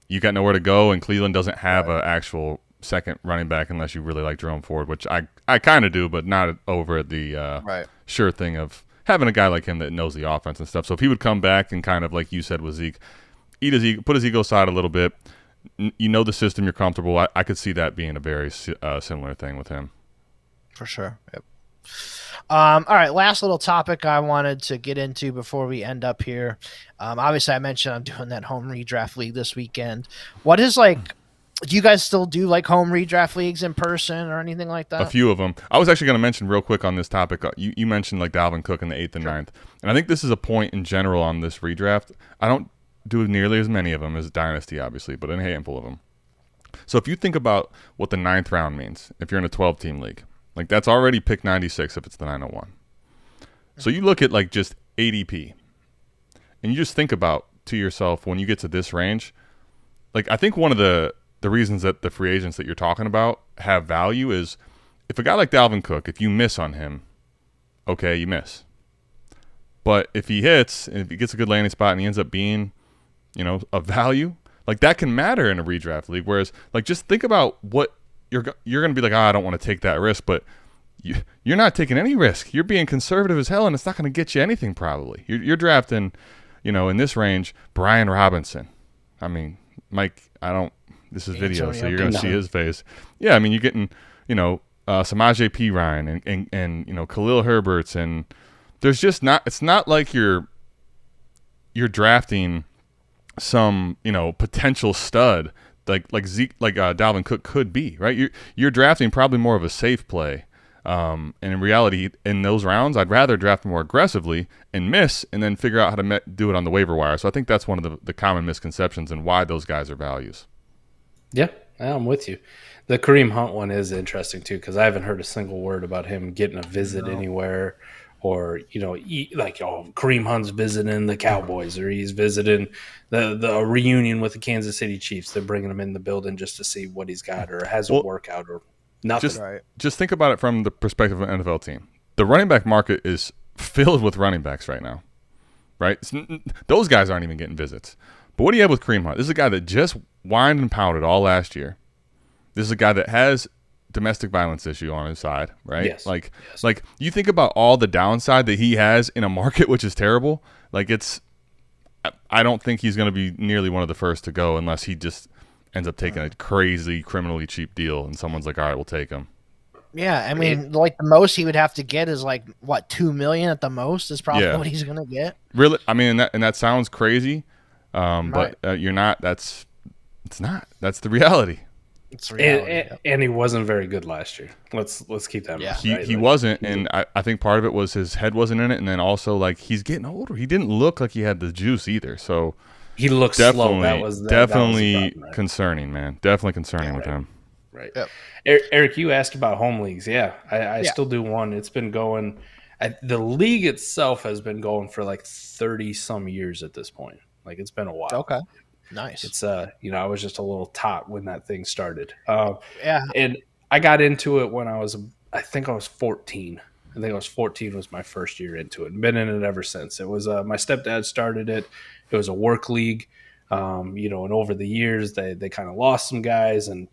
you got nowhere to go, and Cleveland doesn't have an actual second running back unless you really like Jerome Ford, which I kind of do, but not over the sure thing of having a guy like him that knows the offense and stuff. So if he would come back and kind of, like you said with Zeke, put his ego aside a little bit, you know the system, you're comfortable, I could see that being a very similar thing with him.
For sure. Yep. All right, last little topic I wanted to get into before we end up here. Obviously, I mentioned I'm doing that home redraft league this weekend. What is do you guys still do home redraft leagues in person or anything like that?
A few of them. I was actually going to mention real quick on this topic. You mentioned Dalvin Cook in the 8th and 9th. And I think this is a point in general on this redraft. I don't do nearly as many of them as Dynasty, obviously, but a handful of them. So if you think about what the 9th round means, if you're in a 12-team league, that's already pick 96 if it's the 901. So you look at just ADP, and you just think about to yourself when you get to this range, I think one of the reasons that the free agents that you're talking about have value is if a guy like Dalvin Cook, if you miss on him, okay, you miss. But if he hits and if he gets a good landing spot and he ends up being, of value, that can matter in a redraft league. Whereas, just think about what you're going to be I don't want to take that risk, but you're not taking any risk. You're being conservative as hell, and it's not going to get you anything probably. You're drafting, in this range, Brian Robinson. I mean, Mike, this is video, so you're going to see his face. Yeah, I mean, you're getting, Samaje P. Ryan and Khalil Herberts, and there's just not. It's not like you're drafting some potential stud like Zeke, Dalvin Cook could be, right? You're drafting probably more of a safe play. And in reality, in those rounds, I'd rather draft more aggressively and miss, and then figure out how to do it on the waiver wire. So I think that's one of the common misconceptions and why those guys are values.
Yeah, I'm with you. The Kareem Hunt one is interesting too, because I haven't heard a single word about him getting a visit anywhere, or Kareem Hunt's visiting the Cowboys, or he's visiting the reunion with the Kansas City Chiefs. They're bringing him in the building just to see what he's got, or has a workout, or nothing.
Just think about it from the perspective of an NFL team. The running back market is filled with running backs right now, right? Those guys aren't even getting visits. But what do you have with Kareem Hunt? This is a guy that just whined and pouted all last year. This is a guy that has domestic violence issue on his side, right?
Yes.
Like you think about all the downside that he has in a market which is terrible. I don't think he's going to be nearly one of the first to go unless he just ends up taking a crazy criminally cheap deal and someone's like, all right, we'll take him.
Yeah, I mean, the most he would have to get is $2 million at the most is probably what he's going to get.
Really? I mean, and that sounds crazy, but you're not. That's the reality.
It's reality.
And he wasn't very good last year. Let's keep that in mind.
He wasn't, and I think part of it was his head wasn't in it, and then also he's getting older. He didn't look like he had the juice either, so
he looked slow. That was
definitely concerning, man. Definitely concerning with him.
Right. Yep. Eric, you asked about home leagues. Yeah, I still do one. It's been going. The league itself has been going for 30 some years at this point. It's been a while.
Okay. Nice.
It's I was just a little tot when that thing started. And I got into it when I think I was 14. I think I was 14 was my first year into it. Been in it ever since. It was my stepdad started it. It was a work league. And over the years they kind of lost some guys, and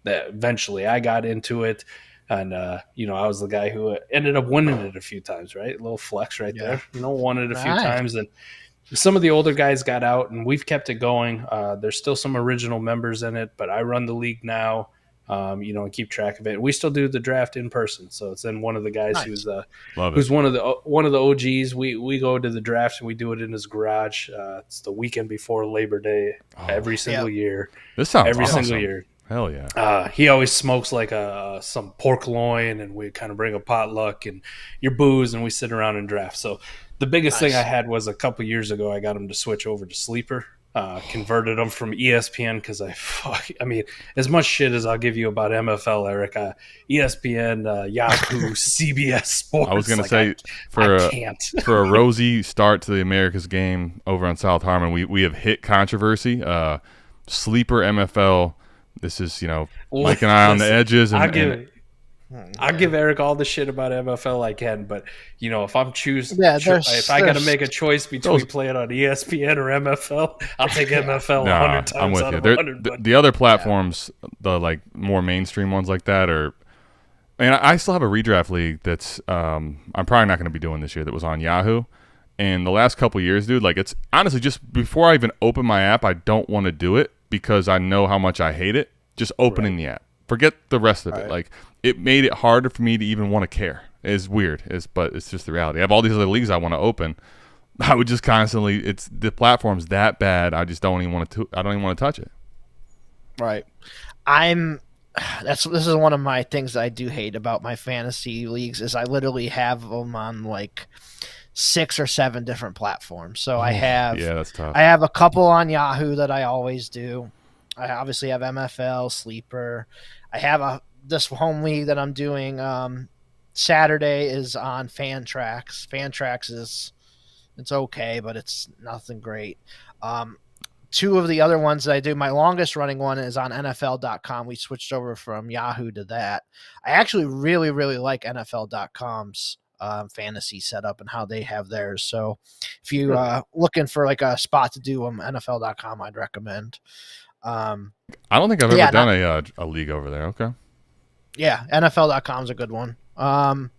eventually I got into it, and I was the guy who ended up winning it a few times. Right, a little flex right there. Won it a few times, and some of the older guys got out, and we've kept it going. There's still some original members in it, but I run the league now, and keep track of it. We still do the draft in person, so it's then one of the guys who's one of the OGs. We go to the draft and we do it in his garage. It's the weekend before Labor Day every single year.
This sounds
every
awesome.
single year.
Hell yeah.
He always smokes some pork loin, and we kind of bring a potluck and your booze, and we sit around and draft. So the biggest thing I had was a couple years ago, I got him to switch over to Sleeper. Converted them from ESPN because I mean, as much shit as I'll give you about MFL, Eric, ESPN, Yahoo, CBS Sports.
I was going to say,
can't.
For a rosy start to the America's game over on South Harmon, we have hit controversy. Sleeper MFL. This is, Mike and I on the edges.
I'll give Eric all the shit about MFL I can, but if I'm if I got to make a choice between playing on ESPN or MFL, I'll take MFL 100 times.
I'm with
out
you.
of 100.
The other platforms, the like more mainstream ones like that, and I still have a redraft league that's I'm probably not going to be doing this year. That was on Yahoo, and the last couple of years, dude, like it's honestly just before I even open my app, I don't want to do it because I know how much I hate it. Just opening the app. Forget the rest of it. Like it made it harder for me to even want to care. It's weird, but it's just the reality. I have all these other leagues I want to open. I would just constantly. It's the platform's that bad. I just don't even want to. I don't even want to touch it.
Right. This is one of my things that I do hate about my fantasy leagues is I literally have them on like 6 or 7 different platforms. So I have.
Yeah, that's tough.
I have a couple on Yahoo that I always do. I obviously have MFL, Sleeper. I have this home league that I'm doing. Saturday is on Fantrax. Fantrax it's okay, but it's nothing great. 2 of the other ones that I do, my longest running one is on NFL.com. We switched over from Yahoo to that. I actually really, really like NFL.com's fantasy setup and how they have theirs. So if you're looking for like a spot to do them, NFL.com I'd recommend.
I don't think I've ever done a league over there. Okay.
Yeah, NFL.com is a good one. And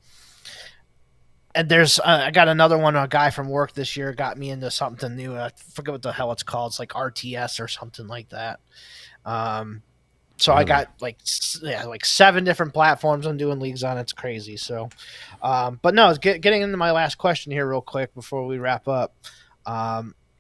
there's I got another one. A guy from work this year got me into something new. I forget what the hell it's called. It's like RTS or something like that. So I got like 7 different platforms I'm doing leagues on. It's crazy. So, but no, getting into my last question here real quick before we wrap up.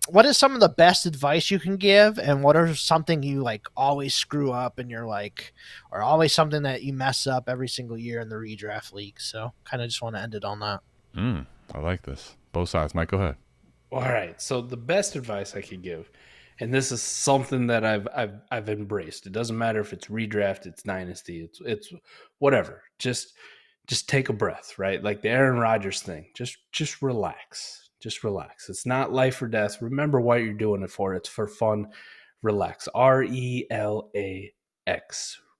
What is some of the best advice you can give, and what are something you like always screw up and you're like, or always something that you mess up every single year in the redraft league? So kind of just want to end it on that.
I like this. Both sides. Mike, go ahead.
All right. So the best advice I could give, and this is something that I've embraced. It doesn't matter if it's redraft, it's dynasty, it's whatever. Just take a breath, right? Like the Aaron Rodgers thing. Just relax. Just relax. It's not life or death. Remember what you're doing it for. It's for fun. Relax. RELAX.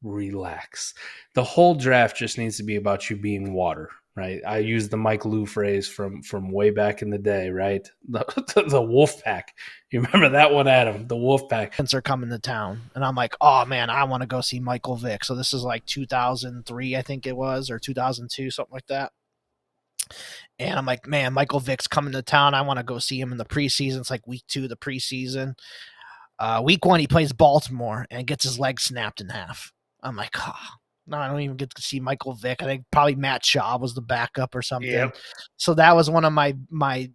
Relax. The whole draft just needs to be about you being water, right? I use the Mike Lou phrase from way back in the day, right? The wolf pack. You remember that one, Adam? The wolf pack.
Since they're coming to town, and I'm like, oh man, I want to go see Michael Vick. So this is like 2003, I think it was, or 2002, something like that. And I'm like, man, Michael Vick's coming to town. I want to go see him in the preseason. It's like week 2 of the preseason. Week 1, he plays Baltimore and gets his leg snapped in half. I'm like, no, I don't even get to see Michael Vick. I think probably Matt Schaub was the backup or something. Yep. So that was one of my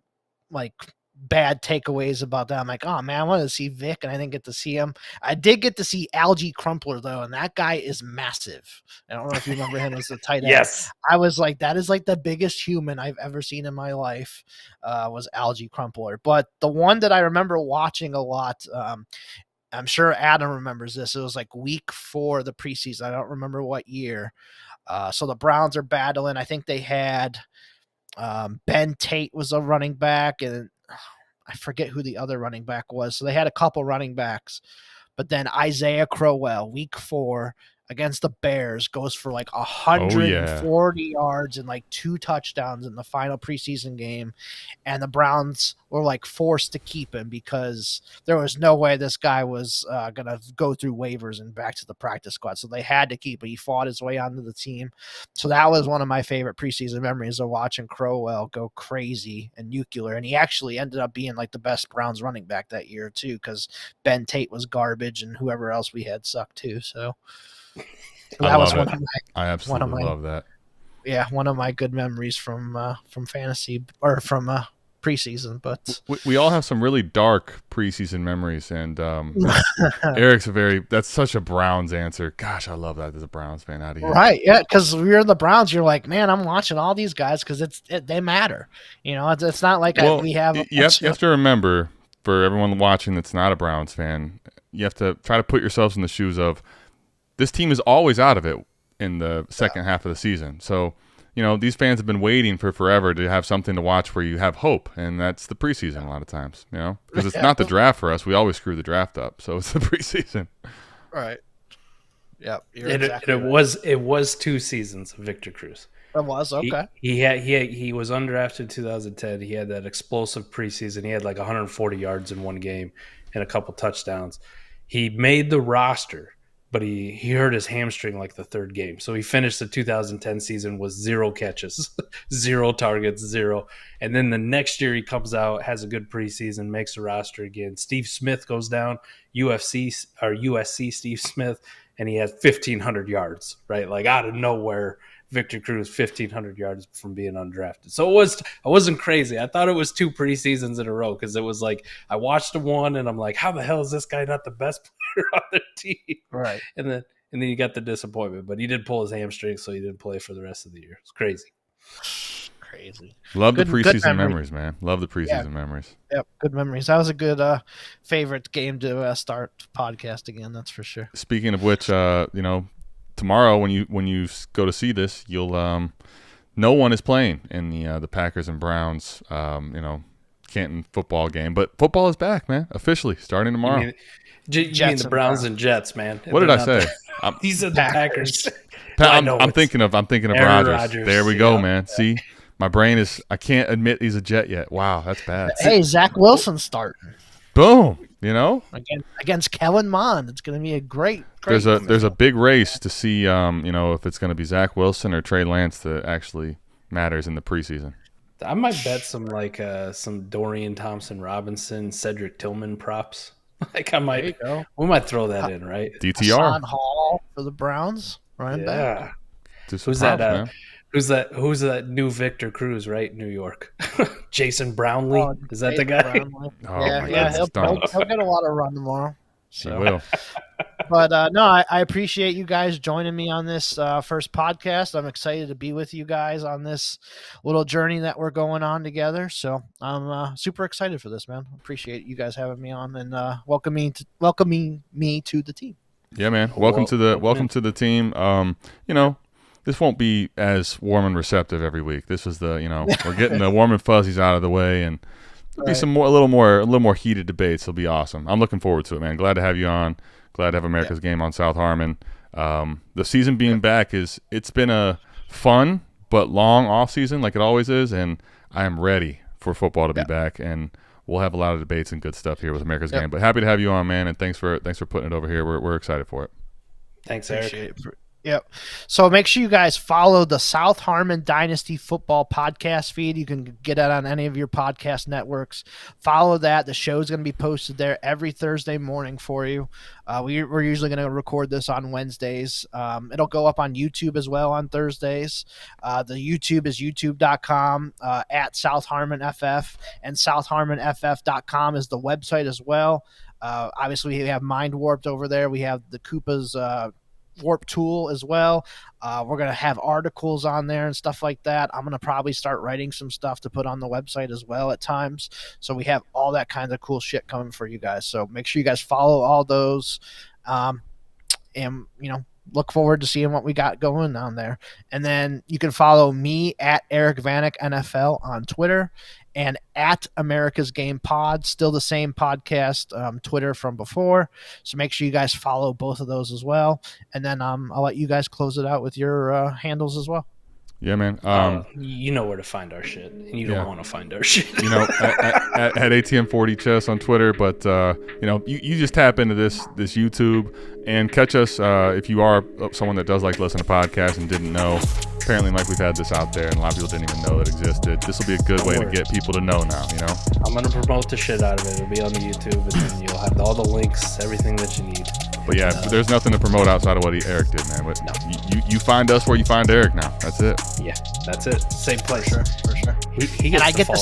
like bad takeaways about that. I'm like, oh man, I wanted to see Vic and I didn't get to see him. I did get to see Algie Crumpler though, and that guy is massive. I don't know if you remember him as the tight end.
Yes.
I was like, that is like the biggest human I've ever seen in my life, was Algie Crumpler. But the one that I remember watching a lot, I'm sure Adam remembers this. It was like week 4 of the preseason. I don't remember what year. So the Browns are battling. I think they had Ben Tate was a running back, and I forget who the other running back was. So they had a couple running backs. But then Isaiah Crowell, week 4 against the Bears, goes for like 140 yards and like 2 touchdowns in the final preseason game. And the Browns were like forced to keep him because there was no way this guy was going to go through waivers and back to the practice squad. So they had to keep him. He fought his way onto the team. So that was one of my favorite preseason memories of watching Crowell go crazy and nuclear. And he actually ended up being like the best Browns running back that year too, because Ben Tate was garbage and whoever else we had sucked too. So that was one of my.
I absolutely love that.
Yeah, one of my good memories from fantasy or from preseason. But
we all have some really dark preseason memories, and Eric's that's such a Browns answer. Gosh, I love that as a Browns fan out of here.
Right? Yeah, because we're the Browns. You're like, man, I'm watching all these guys because they matter. You know, it's not like we have.
You have to remember. for everyone watching that's not a Browns fan, you have to try to put yourselves in the shoes of this team is always out of it in the second half of the season. So, these fans have been waiting for forever to have something to watch where you have hope, and that's the preseason a lot of times, because it's not the draft for us. We always screw the draft up, so it's the preseason.
Right. Yep.
It was 2 seasons of Victor Cruz.
It was okay.
He was undrafted in 2010. He had that explosive preseason. He had like 140 yards in one game and a couple touchdowns. He made the roster, but he hurt his hamstring like the third game. So he finished the 2010 season with 0 catches, 0 targets, 0. And then the next year he comes out, has a good preseason, makes the roster again. Steve Smith goes down, USC Steve Smith, and he had 1,500 yards, right? Like out of nowhere, Victor Cruz 1,500 yards from being undrafted. So I wasn't crazy. I thought it was 2 preseasons in a row because it was like I watched the one and I'm like, how the hell is this guy not the best player on the team?
Right.
And then you got the disappointment, but he did pull his hamstring, so he didn't play for the rest of the year. It's crazy.
Love the preseason memories, man. Love the preseason memories.
Yep, good memories. That was a good favorite game to start podcast again. That's for sure.
Speaking of which, tomorrow when you go to see this, you'll no one is playing in the Packers and Browns Canton football game, but football is back, man, officially starting tomorrow.
You mean the Browns and Jets, man?
What did I say?
These are the Packers.
I'm thinking of
Aaron
Rodgers. There we go, man. See, my brain is. I can't admit he's a Jet yet. Wow, that's bad.
Hey, Zach Wilson starting.
Boom.
Against Kellen Mond, it's going to be a great.
There's a big race to see, if it's going to be Zach Wilson or Trey Lance that actually matters in the preseason.
I might bet some Dorian Thompson-Robinson, Cedric Tillman props. We might throw that in, right?
DTR.
Hassan Hall for the Browns, running back.
Who's that? Who's that new Victor Cruz, right? New York. Jason Brownlee. Is that the guy?
He'll get a lot of run tomorrow.
So. He will.
But no, I appreciate you guys joining me on this first podcast. I'm excited to be with you guys on this little journey that we're going on together. So I'm super excited for this, man. Appreciate you guys having me on and welcoming me to the team.
Yeah, man. Welcome to the team. This won't be as warm and receptive every week. This was we're getting the warm and fuzzies out of the way, and there'll be a little more heated debates. It'll be awesome. I'm looking forward to it, man. Glad to have you on. Glad to have America's Game on South Harmon. The season being back it's been a fun but long off season, like it always is, and I am ready for football to be back, and we'll have a lot of debates and good stuff here with America's Game. But happy to have you on, man, and thanks for putting it over here. We're excited for it.
Thanks, Eric.
Yep. So make sure you guys follow the South Harmon Dynasty Football podcast feed. You can get that on any of your podcast networks. Follow that. The show is going to be posted there every Thursday morning for you. We're usually going to record this on Wednesdays. It'll go up on YouTube as well on Thursdays. The YouTube is youtube.com at South Harmon FF, and southharmonff.com is the website as well. Obviously, we have Mind Warped over there. We have the Koopa's WoRP tool as well. We're going to have articles on there and stuff like that. I'm going to probably start writing some stuff to put on the website as well at times. So we have all that kind of cool shit coming for you guys. So make sure you guys follow all those. And, look forward to seeing what we got going on there. And then you can follow me at Eric Vanek NFL on Twitter and at America's Game Pod, still the same podcast, Twitter from before. So make sure you guys follow both of those as well. And then I'll let you guys close it out with your handles as well.
Yeah, man.
You know where to find our shit, and you don't want to find our shit.
at ATM40 Chess on Twitter, but you just tap into this YouTube and catch us if you are someone that does like to listen to podcasts and didn't know. Apparently, Mike, we've had this out there, and a lot of people didn't even know it existed. This will be a good way to get people to know now.
I'm gonna promote the shit out of it. It'll be on the YouTube, and then you'll have all the links, everything that you need.
But yeah, there's nothing to promote outside of what Eric did, man. But no. you find us where you find Eric now. That's it.
Yeah, that's it. Same place.
For sure.
He gets
I get to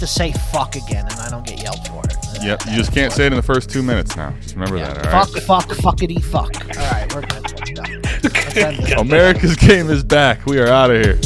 say fuck again, and I don't get yelled for it.
Yep, you just can't say it in the first 2 minutes now. Just remember that, all right?
Fuckity fuck. All right, we're good. Let's go.
America's Game is back. We are out of here.